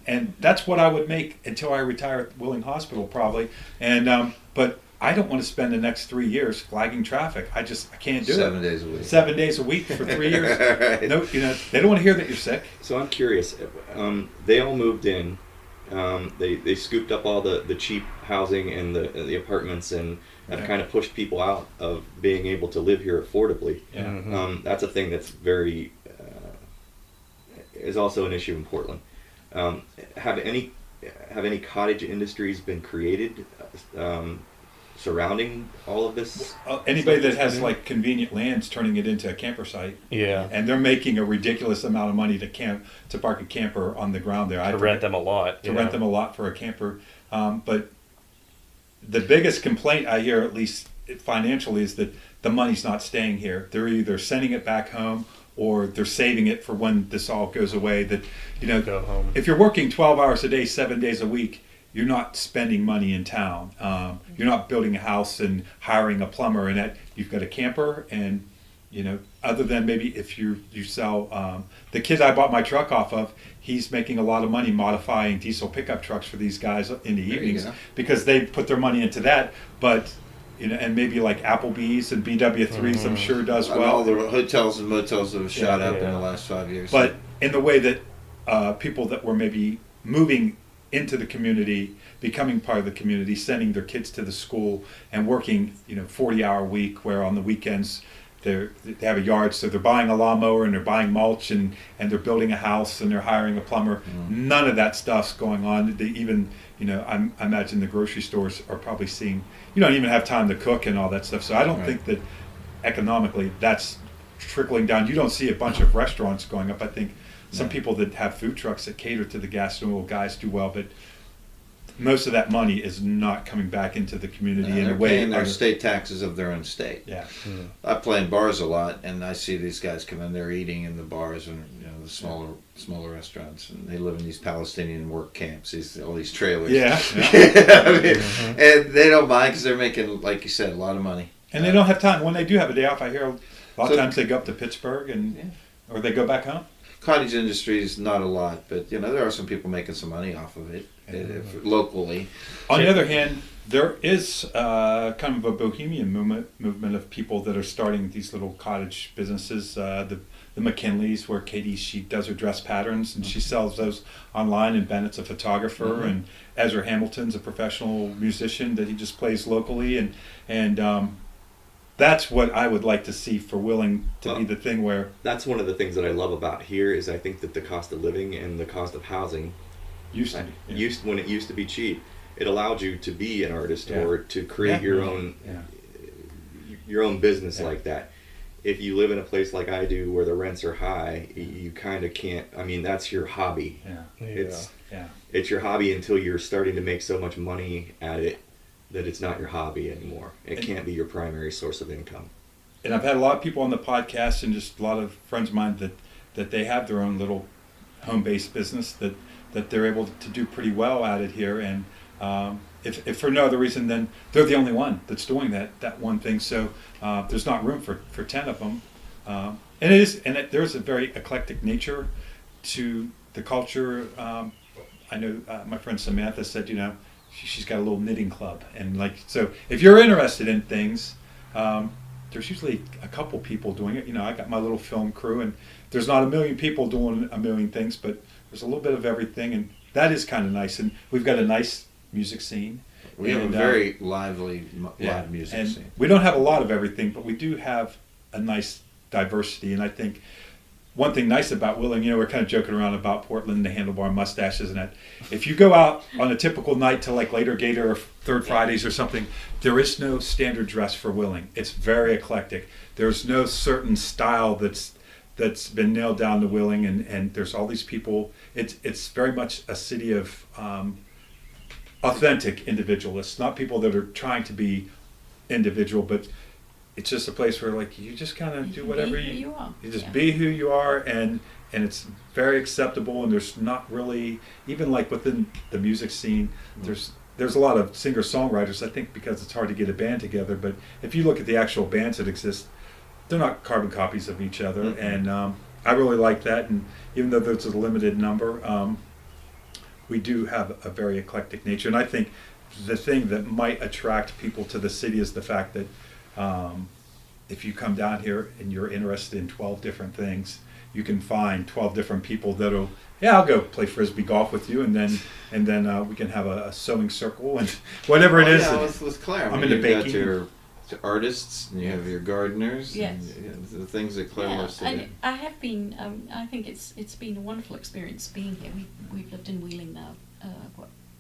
and that's what I would make until I retire at Willing Hospital probably. And but I don't want to spend the next 3 years flagging traffic. I can't do 7 it. days a week. 7 days a week for 3 years. Right. No, they don't want to hear that you're sick. So I'm curious. They all moved in. They scooped up all the cheap housing and the apartments and have Yeah. kind of pushed people out of being able to live here affordably. Yeah. Mhm. That's a thing that's very is also an issue in Portland. Have any cottage industries been created surrounding all of this? Anybody that has like convenient lands turning it into a camper site, Yeah. and they're making a ridiculous amount of money to park a camper on the ground there. To rent them a lot. To rent them a lot for a camper. But the biggest complaint I hear, at least financially, is that the money's not staying here. They're either sending it back home or they're saving it for when this all goes away. That Go home. if you're working 12 hours a day, 7 days a week, you're not spending money in town. You're not building a house and hiring a plumber, and that you've got a camper, and other than maybe if you sell the kid I bought my truck off of, he's making a lot of money modifying diesel pickup trucks for these guys in the There you evenings go. because they put their money into that. But and maybe like Applebee's and BW3s, I'm sure does And well. all the hotels and motels have shot up in Yeah. the last 5 years. But in the way that people that were maybe moving into the community, becoming part of the community, sending their kids to the school and working, 40-hour week, where on the weekends they have a yard, so they're buying a lawnmower and they're buying mulch and they're building a house and they're hiring a plumber. None of that stuff's going on. They even, I imagine the grocery stores are probably seeing, you don't even have time to cook and all that stuff. So I don't Right. think that economically that's trickling down. You don't see a bunch of restaurants going up. I think some people that have food trucks that cater to the gas and oil guys do well, but most of that money is not coming back into the community in a they're way. paying their state taxes of their own state. Yeah. I play in bars a lot, and I see these guys come in. They're eating in the bars and the smaller restaurants, and they live in these Palestinian work camps. All these trailers. Yeah. I mean, and they don't mind because they're making, like you said, a lot of money. And they don't have time. When they do have a day off, I hear a lot So- of times they go up to Pittsburgh or they go back home. Cottage industry is not a lot, but there are some people making some money off of it locally. On the other hand, there is kind of a bohemian movement of people that are starting these little cottage businesses. The McKinleys, where she does her dress patterns and she sells those online, and Bennett's a photographer, and Ezra Hamilton's a professional musician that he just plays locally, and that's what I would like to see for Willing to be the thing where That's one of the things that I love about here is I think that the cost of living and the cost of housing used to be. when it used to be cheap, it allowed you to be an artist Yeah. or to create Yeah. your own Yeah. your own business Yeah. like that. if you live in a place like I do where the rents are high, you kind of can't. I mean, that's your hobby. It's your hobby until you're starting to make so much money at it that it's not your hobby anymore. It can't be your primary source of income. And I've had a lot of people on the podcast and just a lot of friends of mine that they have their own little home-based business that they're able to do pretty well at it here. And if for no other reason than they're the only one that's doing that one thing. So there's not room for 10 of them. There's a very eclectic nature to the culture. I know my friend Samantha said, she's got a little knitting club. And so if you're interested in things, there's usually a couple people doing it. I got my little film crew, and there's not a million people doing a million things, but there's a little bit of everything, and that is kind of nice. And we've got a nice music scene. We have a very lively live music and scene. We don't have a lot of everything, but we do have a nice diversity. And I think one thing nice about Wheeling, we're kind of joking around about Portland, the handlebar mustaches and that. If you go out on a typical night to Later Gator or Third Fridays or something, there is no standard dress for Wheeling. It's very eclectic. There's no certain style that's been nailed down to Wheeling, and there's all these people. It's very much a city of authentic individualists, not people that are trying to be individual, but it's just a place where you just kind of do whatever you are. You just be who you are, and it's very acceptable. And there's not really, even within the music scene, there's a lot of singer-songwriters, I think, because it's hard to get a band together. But if you look at the actual bands that exist, they're not carbon copies of each other. Mm-hmm. And I really like that. And even though there's a limited number, we do have a very eclectic nature. And I think the thing that might attract people to the city is the fact that if you come down here and you're interested in 12 different things, you can find 12 different people that'll, I'll go play frisbee golf with you, and then we can have a sewing circle and whatever it is. Yeah, with Claire. I'm into baking. Got your artists, and you have your gardeners. Yes. And, the things that Claire loves to do. And I have been. I think it's been a wonderful experience being here. We've lived in Wheeling now.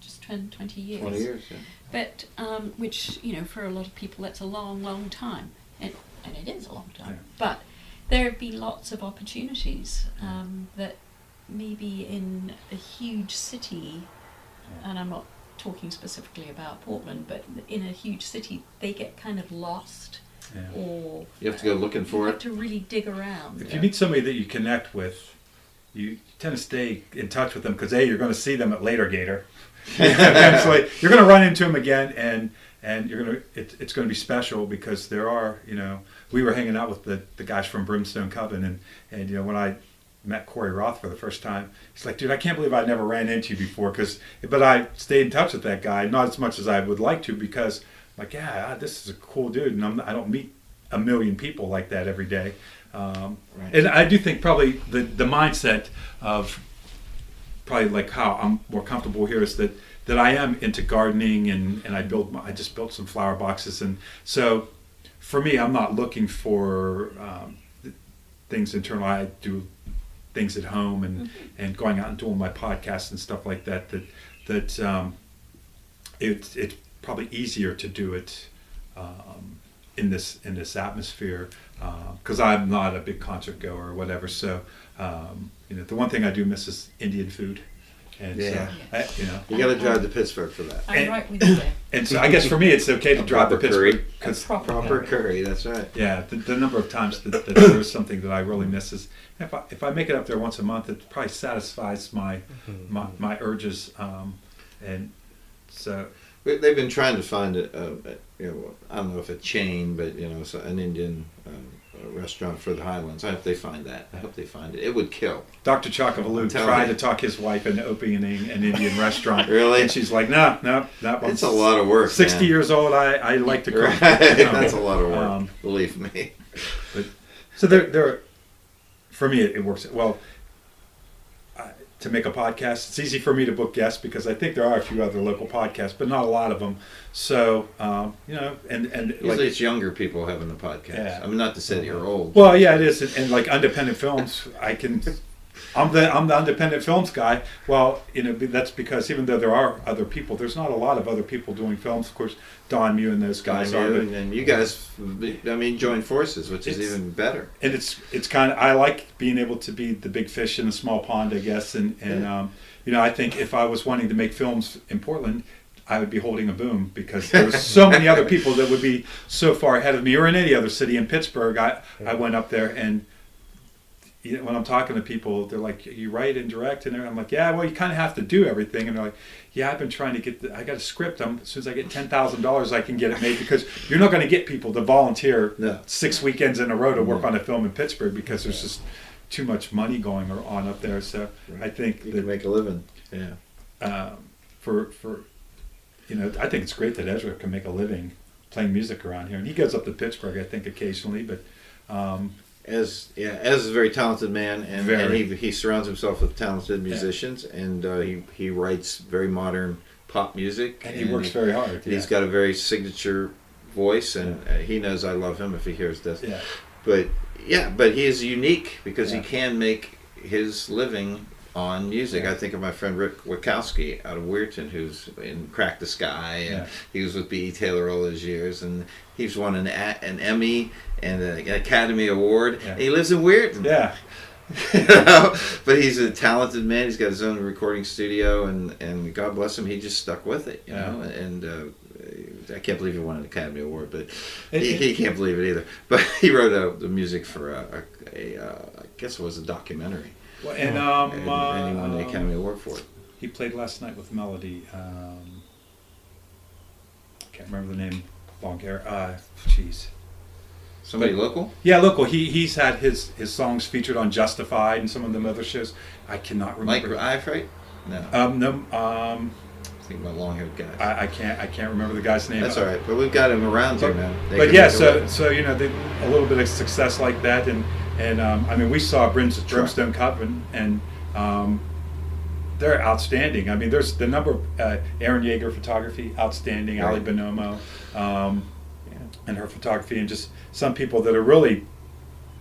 Just 20 years. 20 years, yeah. But which for a lot of people that's a long, long time, and it is a long time. Yeah. But there have been lots of opportunities that maybe in a huge city, and I'm not talking specifically about Portland, but in a huge city they get kind of lost, or you have to go looking for you it. have to really dig around. If you meet somebody that you connect with, you tend to stay in touch with them because you're going to see them at Later Gator. Eventually, you're going to run into them again, and you're going to. It's going to be special because there are. We were hanging out with the guys from Brimstone Coven, and when I met Corey Roth for the first time, he's like, dude, I can't believe I never ran into you before, but I stayed in touch with that guy, not as much as I would like to, because this is a cool dude, and I don't meet a million people like that every day. Right. And I do think probably the mindset of probably how I'm more comfortable here is that I am into gardening, and I just built some flower boxes, and so for me, I'm not looking for things internal. I do things at home and going out and doing my podcasts and stuff like that. It's probably easier to do it in this atmosphere because I'm not a big concert goer or whatever. So the one thing I do miss is Indian food. And you got to drive to Pittsburgh for that. I'm right with you there. And so I guess for me it's okay to drive to Pittsburgh because proper curry. That's right. Yeah, the number of times that there's something that I really miss is if I make it up there once a month, it probably satisfies my urges, and so They've been trying to find I don't know if a chain, but an Indian restaurant for the Highlands. I hope they find that. I hope they find it. It would kill. Dr. Chakavalu tried to talk his wife into opening an Indian restaurant. Really? And she's like, no, that one's... It's a lot of work, 60 man. years old, I like to cook. Right. That's a lot of work, believe me. So there, for me, it works well. To make a podcast, it's easy for me to book guests because I think there are a few other local podcasts, but not a lot of them. So and usually it's younger people having the podcast. Yeah. I mean, not to say that you're old. Well, yeah, it is, and like independent films, I can I'm the independent films guy. Well, that's because even though there are other people, there's not a lot of other people doing films. Of course, Don Mew and those guys are. And you guys, join forces, which is even better. And it's kind of, I like being able to be the big fish in a small pond, I guess. And I think if I was wanting to make films in Portland, I would be holding a boom because there's so many other people that would be so far ahead of me, or in any other city. In Pittsburgh, I went up there, and when I'm talking to people, they're like, "You write and direct," and I'm like, "Yeah, well, you kind of have to do everything." And they're like, "Yeah, I've been trying to get. I got a script. As soon as I get $10,000, I can get it made because you're not going to get people to volunteer 6 weekends in a row to work on a film in Pittsburgh because there's just too much money going on up there." So I think you can make a living. Yeah. I think it's great that Ezra can make a living playing music around here, and he goes up to Pittsburgh, I think, occasionally. But Ez is a very talented man, and he surrounds himself with talented musicians, and he writes very modern pop music, and he works very hard. He's got a very signature voice, and he knows I love him if he hears this. Yeah. But he is unique because he can make his living on music. I think of my friend Rick Wachowski out of Weirton, who's in Crack the Sky, and he was with B.E. Taylor all those years, and he's won an Emmy and an Academy Award. And he lives in Weirton. Yeah. But he's a talented man. He's got his own recording studio, and God bless him, he just stuck with it, you know. And I can't believe he won an Academy Award, but he can't believe it either. But he wrote the music for I guess it was a documentary. Well, and he won the Academy Award for it. He played last night with Melody. I can't remember the name. Long hair. Somebody local? Yeah, local. He's had his songs featured on Justified and some of them other shows. I cannot remember. Mike Eifright? No. No. Think about long-haired guys. I can't remember the guy's name. That's all right, but we've got him around here, man. So a little bit of success like that, and I mean, we saw Brimstone Coven, and they're outstanding. I mean, there's the number of Aaron Yeager photography, outstanding. Right. Ali Bonomo, and her photography, and just some people that are really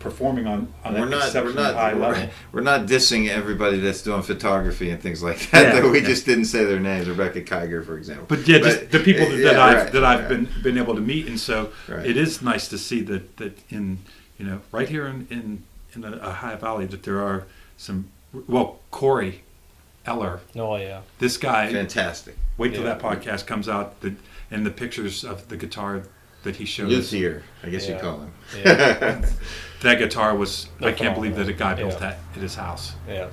performing on an exceptionally high level. We're not dissing everybody that's doing photography and things like that. Yeah, we just didn't say their names. Rebecca Kiger, for example. But just the people that I've been able to meet, and so it is nice to see that in right here in the Ohio Valley that there are some. Well, Corey Eller. Oh yeah. This guy. Fantastic. Wait till that podcast comes out, and the pictures of the guitar that he showed. Luthier, I guess you call him. Yeah. That guitar was. I can't believe that a guy built that at his house. Yeah.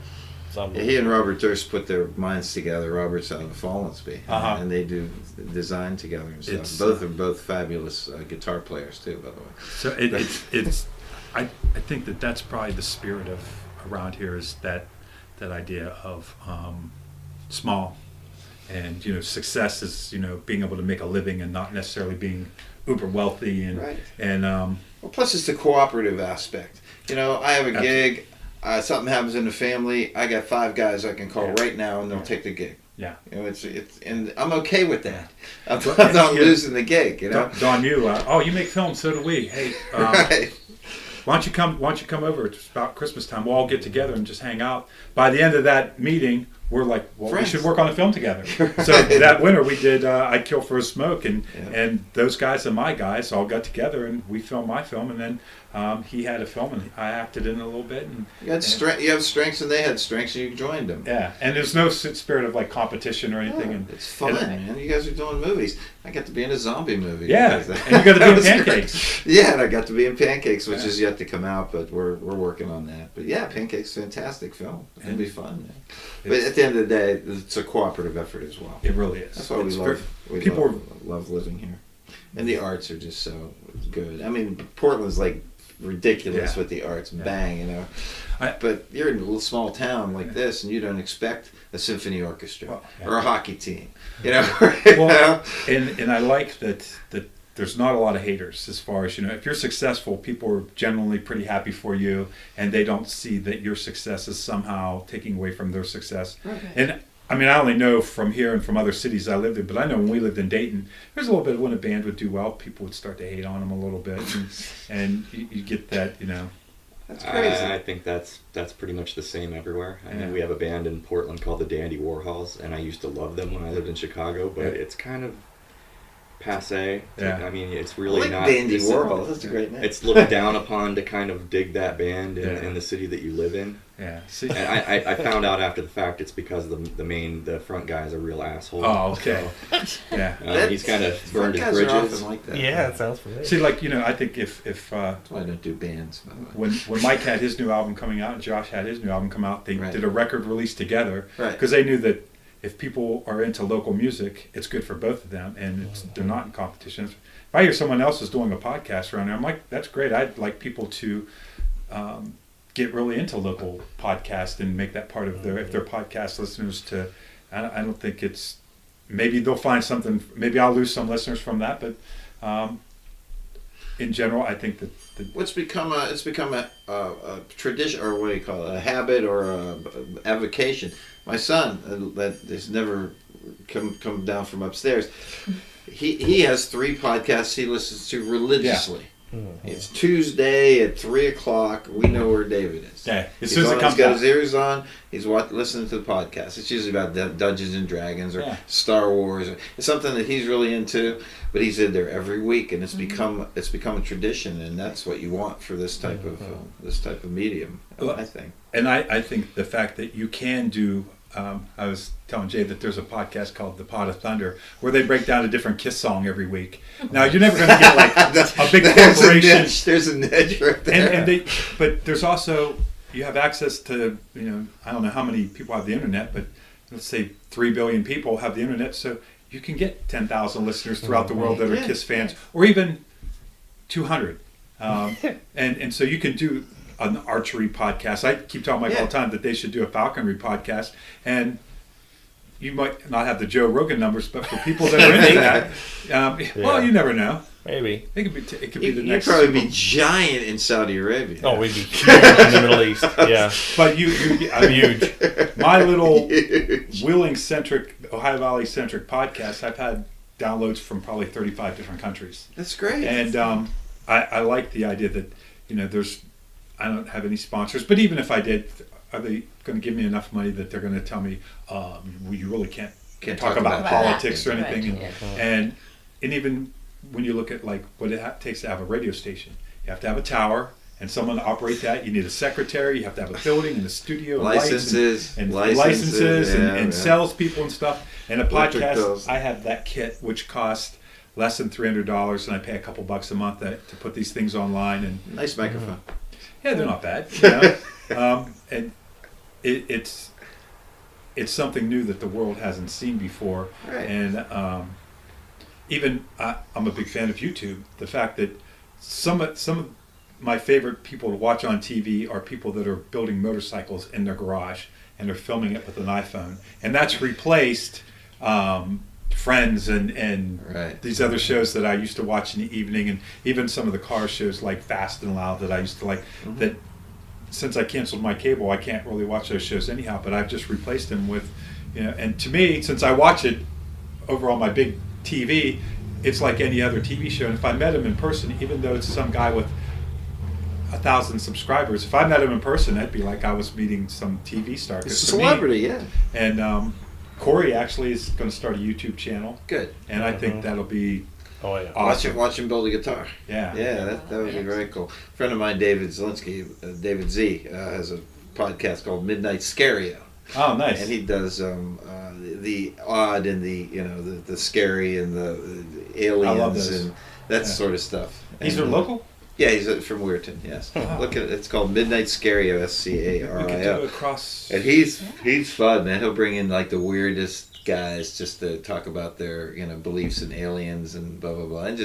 He and Robert Durst put their minds together. Robert's out of Fallensby, and they do design together and stuff. Both fabulous guitar players too, by the way. So it's. I think that's probably the spirit of around here is that idea of small, and success is being able to make a living and not necessarily being uber wealthy and well, plus it's the cooperative aspect. I have a gig. Something happens in the family. I got 5 guys I can call right now, and they'll take the gig. Yeah, it's and I'm okay with that. I'm not losing the gig. Don Mew. You make films, so do we. Hey, why don't you come over? It's about Christmas time. We'll all get together and just hang out. By the end of that meeting, we're like, well, we should work on a film together. So that winter we did I'd Kill for a Smoke, and those guys and my guys all got together and we filmed my film, and then he had a film and I acted in it a little bit. And you have strengths and they had strengths, and you joined them. Yeah, and there's no spirit of like competition or anything. And it's fun, man. You guys are doing movies. I got to be in a zombie movie. Yeah, and you got to be in Pancakes. Yeah, and I got to be in Pancakes, which is yet to come out, but we're working on that. But yeah, Pancakes, fantastic film. It'll be fun, man. But at the end of the day, it's a cooperative effort as well. It really is. That's why we love living here, and the arts are just so good. I mean, Portland's like ridiculous with the arts, bang, but you're in a little small town like this, and you don't expect a symphony orchestra or a hockey team, Well, and I like that there's not a lot of haters as far as if you're successful, people are generally pretty happy for you, and they don't see that your success is somehow taking away from their success. Okay. And I mean, I only know from here and from other cities I lived in, but I know when we lived in Dayton, there's a little bit when a band would do well, people would start to hate on them a little bit, and you get that, That's crazy. I think that's pretty much the same everywhere. I Yeah. mean, we have a band in Portland called the Dandy Warhols, and I used to love them when I lived in Chicago, but Yeah. it's kind of passe. Yeah. I mean, it's I really like not. Dandy it's- Warhol. That's a great name. It's looked down upon to kind of dig that band in, Yeah. in the city that you live in. Yeah. See. And I found out after the fact it's because the front guy is a real asshole. Oh, okay. Yeah. He's kind of burned his Guys are bridges. often like that. Yeah, it sounds familiar. See, like, I think if That's why I don't do bands. By the way. when Mike had his new album coming out and Josh had his new album come out, they Right. did a record release together Right. because they knew that if people are into local music, it's good for both of them, and they're not in competition. If I hear someone else is doing a podcast around there, I'm like, that's great. I'd like people to get really into local podcast and make that part of if they're podcast listeners to. I don't think it's. Maybe they'll find something. Maybe I'll lose some listeners from that, but in general, I think that. It's become a tradition, or what do you call it, a habit or a avocation. My son, that has never come down from upstairs, he has 3 podcasts he listens to religiously. It's Tuesday at 3:00. We know where David is. Yeah, as He's soon as it comes he's got out. his ears on. He's listening to the podcast. It's usually about Dungeons and Dragons or Yeah. Star Wars. It's something that he's really into. But he's in there every week, and it's become a tradition, and that's what you want for this type of medium. Well, I think. And I think the fact that you can do, I was telling Jay that there's a podcast called The Pot of Thunder where they break down a different Kiss song every week. Now, you're never going to get like a big corporation. There's a niche right there. But there's also, you have access to, I don't know how many people have the internet, but let's say 3 billion people have the internet. So you can get 10,000 listeners throughout the world that are Yeah. Kiss fans, or even 200. And so you can do an archery podcast. I keep telling Mike all the time that they should do a falconry podcast. And you might not have the Joe Rogan numbers, but for people that are into that, well, you never know. Maybe. It could be the You'd next. probably Super- be giant in Saudi Arabia. Oh, we'd be huge in the Middle East. Yeah. But I'm Huge. My little Wheeling-centric, Ohio Valley-centric podcast, I've had downloads from probably 35 different countries. That's great. And I like the idea that, I don't have any sponsors, but even if I did, are they going to give me enough money that they're going to tell me, you really can't talk about politics or anything? Right, And even when you look at like what it takes to have a radio station, you have to have a tower and someone to operate that. You need a secretary. You have to have a building and a studio, and Licenses, licenses, and yeah. salespeople and stuff. And a Electric podcast, bills. I have that kit which costs less than $300, and I pay a couple bucks a month to put these things online. And Nice microphone. yeah, they're not bad. And it's something new that the world hasn't seen before. Right. And even I'm a big fan of YouTube. The fact that some of my favorite people to watch on TV are people that are building motorcycles in their garage and they're filming it with an iPhone, and that's replaced Friends and Right. these other shows that I used to watch in the evening, and even some of the car shows like Fast and Loud that I used to like. That since I canceled my cable, I can't really watch those shows anyhow. But I've just replaced them with, and to me, since I watch it over on my big TV, it's like any other TV show. And if I met him in person, even though it's some guy with 1,000 subscribers, if I met him in person, that'd be like I was meeting some TV star. It's a 'Cause for me- celebrity, yeah. And Corey actually is going to start a YouTube channel, Good. and I think that'll be Oh, yeah. awesome. Watch him build a guitar. Yeah. Yeah, that would be very cool. A friend of mine, David Zielinski, David Z, has a podcast called Midnight Scario. Oh, nice. And he does the odd and the scary and the aliens I love those. and that Yeah. sort of stuff. These And, are local? Yeah, he's from Weirton. Yes. Look at it. It's called Midnight Scario. We could do SCARIO. it across. And he's fun, man. He'll bring in like the weirdest guys just to talk about their beliefs in aliens and blah blah blah, and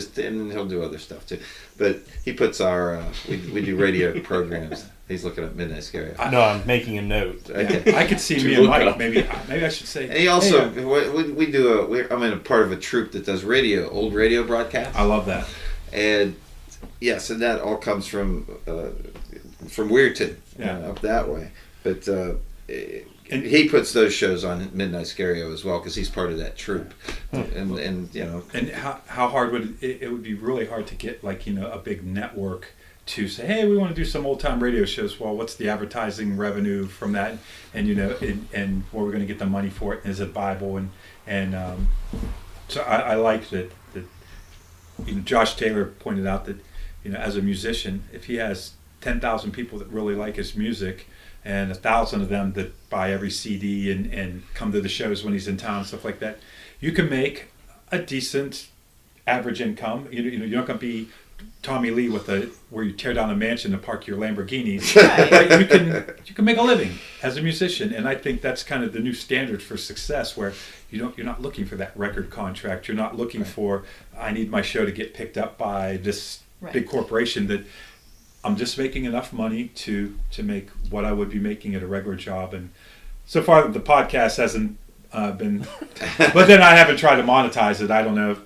he'll do other stuff too. But he puts our we do radio programs. He's looking at Midnight Scario. No, I'm making a note. Okay. I could see To me and look Mike. up. Maybe I should say. And he also hey, we do I'm in a part of a troupe that does old radio broadcasts. I love that. And yes, and that all comes from Weirton, up that way. But And he puts those shows on Midnight Scario as well because he's part of that troupe. And And how hard would it would be really hard to get like a big network to say, hey, we want to do some old time radio shows. Well, what's the advertising revenue from that? And and where we're going to get the money for it? Is it Bible? And so I like that. Josh Taylor pointed out that as a musician, if he has 10,000 people that really like his music, and 1,000 of them that buy every CD and come to the shows when he's in town and stuff like that, you can make a decent average income. You're not going to be Tommy Lee where you tear down a mansion to park your Lamborghinis. But you can make a living as a musician, and I think that's kind of the new standard for success, where you're not looking for that record contract. You're not looking for, I need my show to get picked up by this big corporation. That I'm just making enough money to make what I would be making at a regular job. And so far the podcast hasn't been, but then I haven't tried to monetize it. I don't know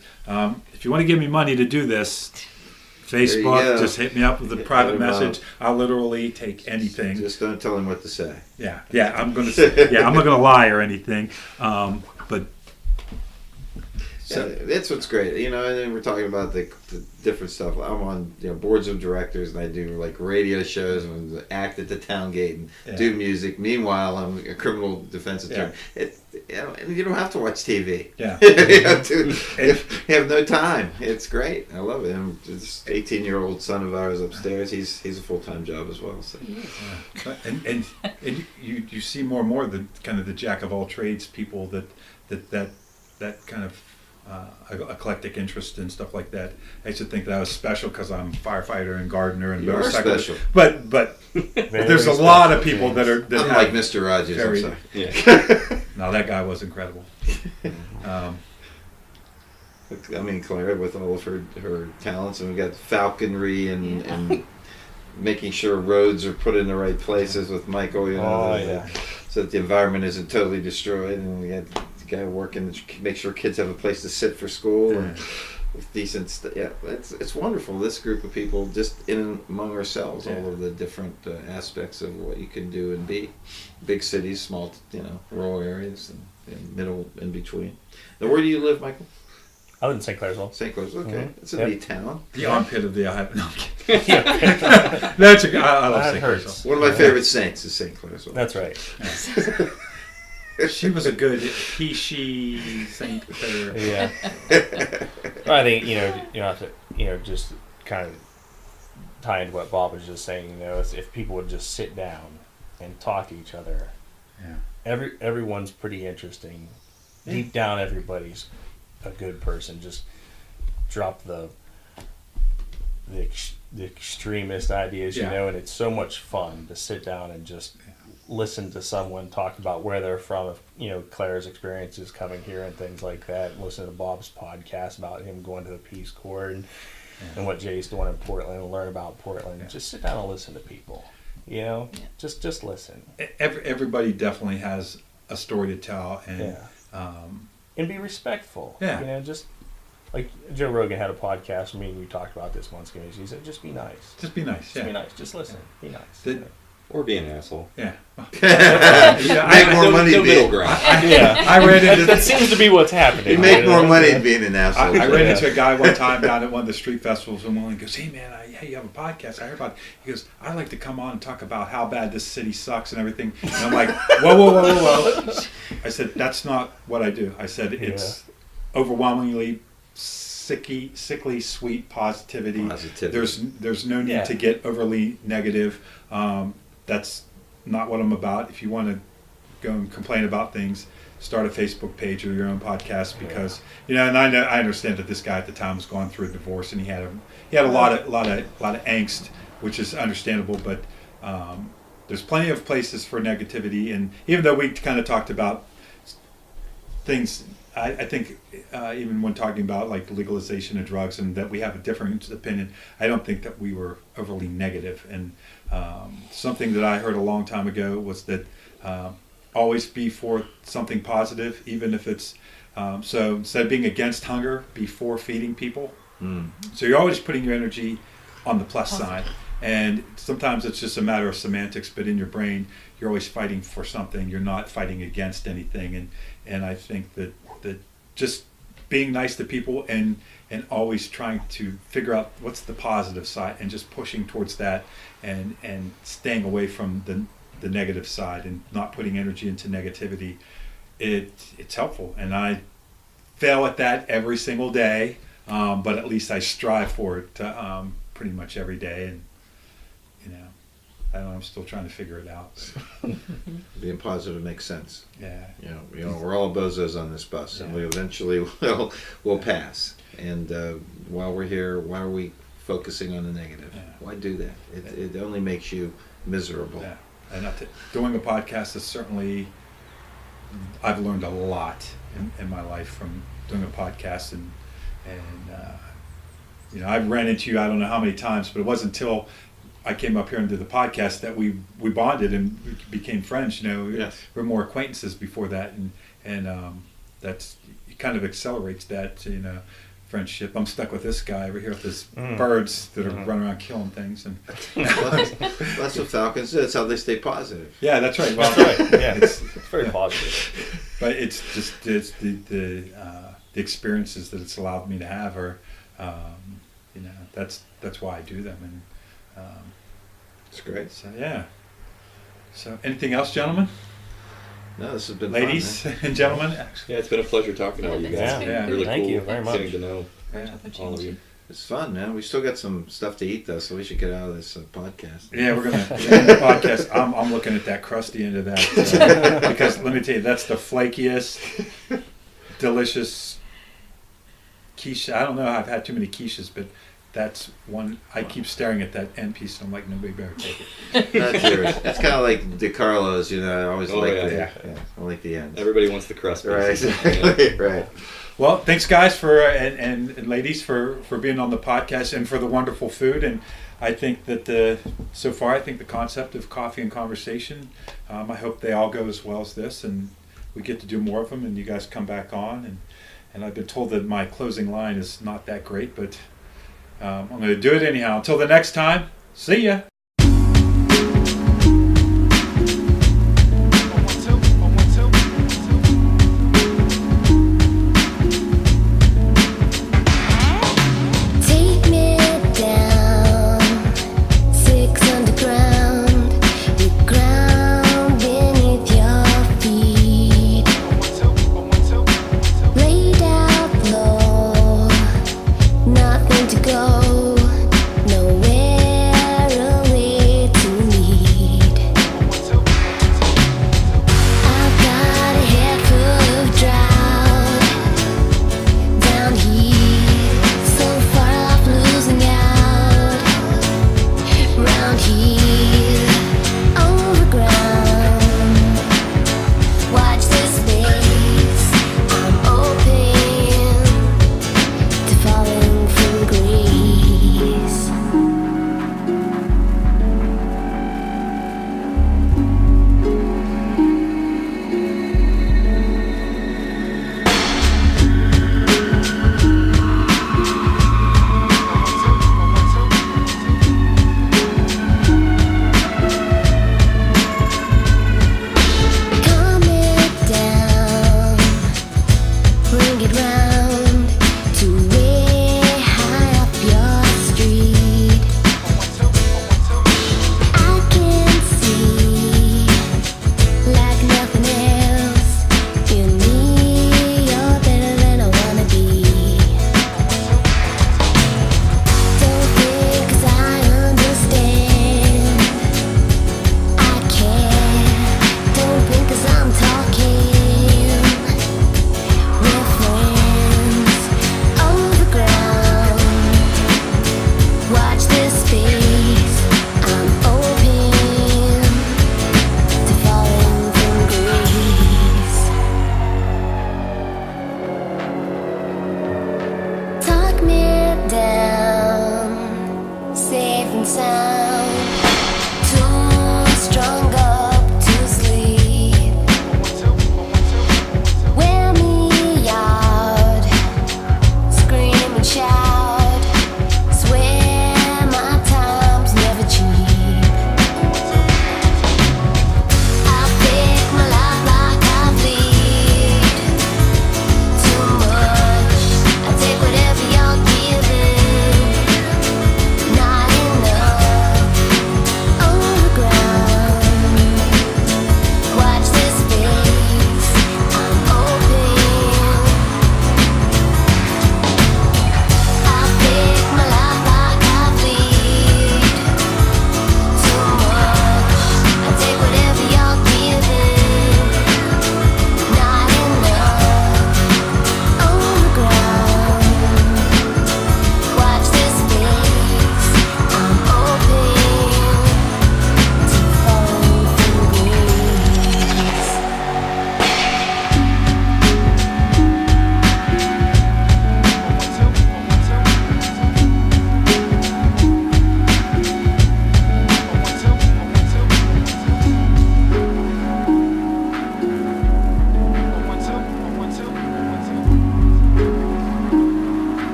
if you want to give me money to do this, Facebook, just hit me up with a private message. I'll literally take anything. Just don't tell him what to say. Yeah, I'm going to say, I'm not going to lie or anything. But so that's what's great, and then we're talking about the different stuff. I'm on boards of directors, and I do like radio shows and act at the town gate and do music. Meanwhile, I'm a criminal defense attorney. And you don't have to watch TV. Yeah, you have no time. It's great. I love it. And this 18-year-old son of ours upstairs, he's a full-time job as well. So. And you see more and more the kind of the jack of all trades people that kind of eclectic interest and stuff like that. I used to think that I was special because I'm a firefighter and gardener and motorcycle. Special. But there's a lot of people that are that like Mr. Rogers. Very, I'm sorry. Yeah. No, that guy was incredible. Claire, with all of her talents, and we got falconry and making sure roads are put in the right places with Michael. So that the environment isn't totally destroyed, and we had guy working to make sure kids have a place to sit for school and with decent it's wonderful, this group of people just in and among ourselves, all of the different aspects of what you can do and be. Big cities, small rural areas, and middle in between. Now, where do you live, Michael? I live in St. Clairsville. St. Clairsville, okay. It's a neat town. The armpit of the Ohio. No, I'm kidding. That's I love St. Clairsville. One of my favorite saints is St. Clairsville. That's right. Yeah. She was a good she Saint Clair. Yeah. Well, I think you have to just kind of tie into what Bob was just saying. If people would just sit down and talk to each other. Yeah. Everyone's pretty interesting. Yeah. Deep down, everybody's a good person. Just drop the extremist ideas, and it's so much fun to sit down and just listen to someone talk about where they're from, Claire's experiences coming here and things like that. Listen to Bob's podcast about him going to the Peace Corps and what Jay's doing in Portland, and learn about Portland. Just sit down and listen to people. Just listen. Everybody definitely has a story to tell, and and be respectful. Yeah. Just like Joe Rogan had a podcast with me, and we talked about this once. He said, "Just be nice. Just be nice. Just be nice. Just listen. Be nice." Or be an asshole. Yeah. Make more money no being middle ground. I ran into that seems to be what's happening. You make more money being an asshole. I ran into a guy one time down at one of the street festivals, and he goes, "Hey man, you have a podcast? I heard about it." He goes, "I'd like to come on and talk about how bad this city sucks and everything." And I'm like, whoa. I said, "That's not what I do." I said, "It's overwhelmingly sickly, sweet positivity. There's no need to get overly negative. That's not what I'm about. If you want to go and complain about things, start a Facebook page or your own podcast, because and I understand that this guy at the time was going through a divorce, and he had a lot of angst, which is understandable. But there's plenty of places for negativity, and even though we kind of talked about things, I think even when talking about like legalization of drugs and that we have a different opinion, I don't think that we were overly negative. And something that I heard a long time ago was that always be for something positive, even if it's so instead of being against hunger, be for feeding people. So you're always putting your energy on the plus side, and sometimes it's just a matter of semantics, but in your brain you're always fighting for something. You're not fighting against anything, and I think that just being nice to people and always trying to figure out what's the positive side and just pushing towards that and staying away from the negative side and not putting energy into negativity. It's helpful, and I fail at that every single day, but at least I strive for it pretty much every day. And I don't know, I'm still trying to figure it out. Being positive makes sense. Yeah. We're all bozos on this bus, and we eventually will pass. And while we're here, why are we focusing on the negative? Yeah. Why do that? It only makes you miserable. Yeah. And doing a podcast is certainly, I've learned a lot in my life from doing a podcast, and I've ran into you I don't know how many times, but it wasn't until I came up here and did the podcast that we bonded and we became friends. Yes. We're more acquaintances before that, and that's, it kind of accelerates that friendship. I'm stuck with this guy over here with his birds that are running around killing things, and That's what Falcons do. That's how they stay positive. yeah, that's right. Well, That's right. Yeah, it's very positive. but it's the experiences that it's allowed me to have are, that's why I do them, and It's great. so yeah. So anything else, gentlemen, No, this has been ladies, fun, and gentlemen? Yeah, it's been a pleasure talking to all you guys. Yeah, yeah. Really Thank cool you very much. getting to know Yeah. all of you. It's fun, man. We still got some stuff to eat, though, so we should get out of this podcast. Yeah, we're gonna end the podcast. I'm looking at that crusty end of that because let me tell you, that's the flakiest, delicious quiche. I don't know. I've had too many quiches, but that's one. I keep staring at that end piece, and I'm like, nobody better take it. That's yours. It's kind of like DeCarlo's, I always Oh, like yeah. I like the end. Everybody wants the crust. Right, basically. right. Well, thanks guys for and ladies for being on the podcast and for the wonderful food. And I think that so far I think the concept of coffee and conversation, I hope they all go as well as this, and we get to do more of them, and you guys come back on. And I've been told that my closing line is not that great, but I'm going to do it anyhow. Until the next time, see ya.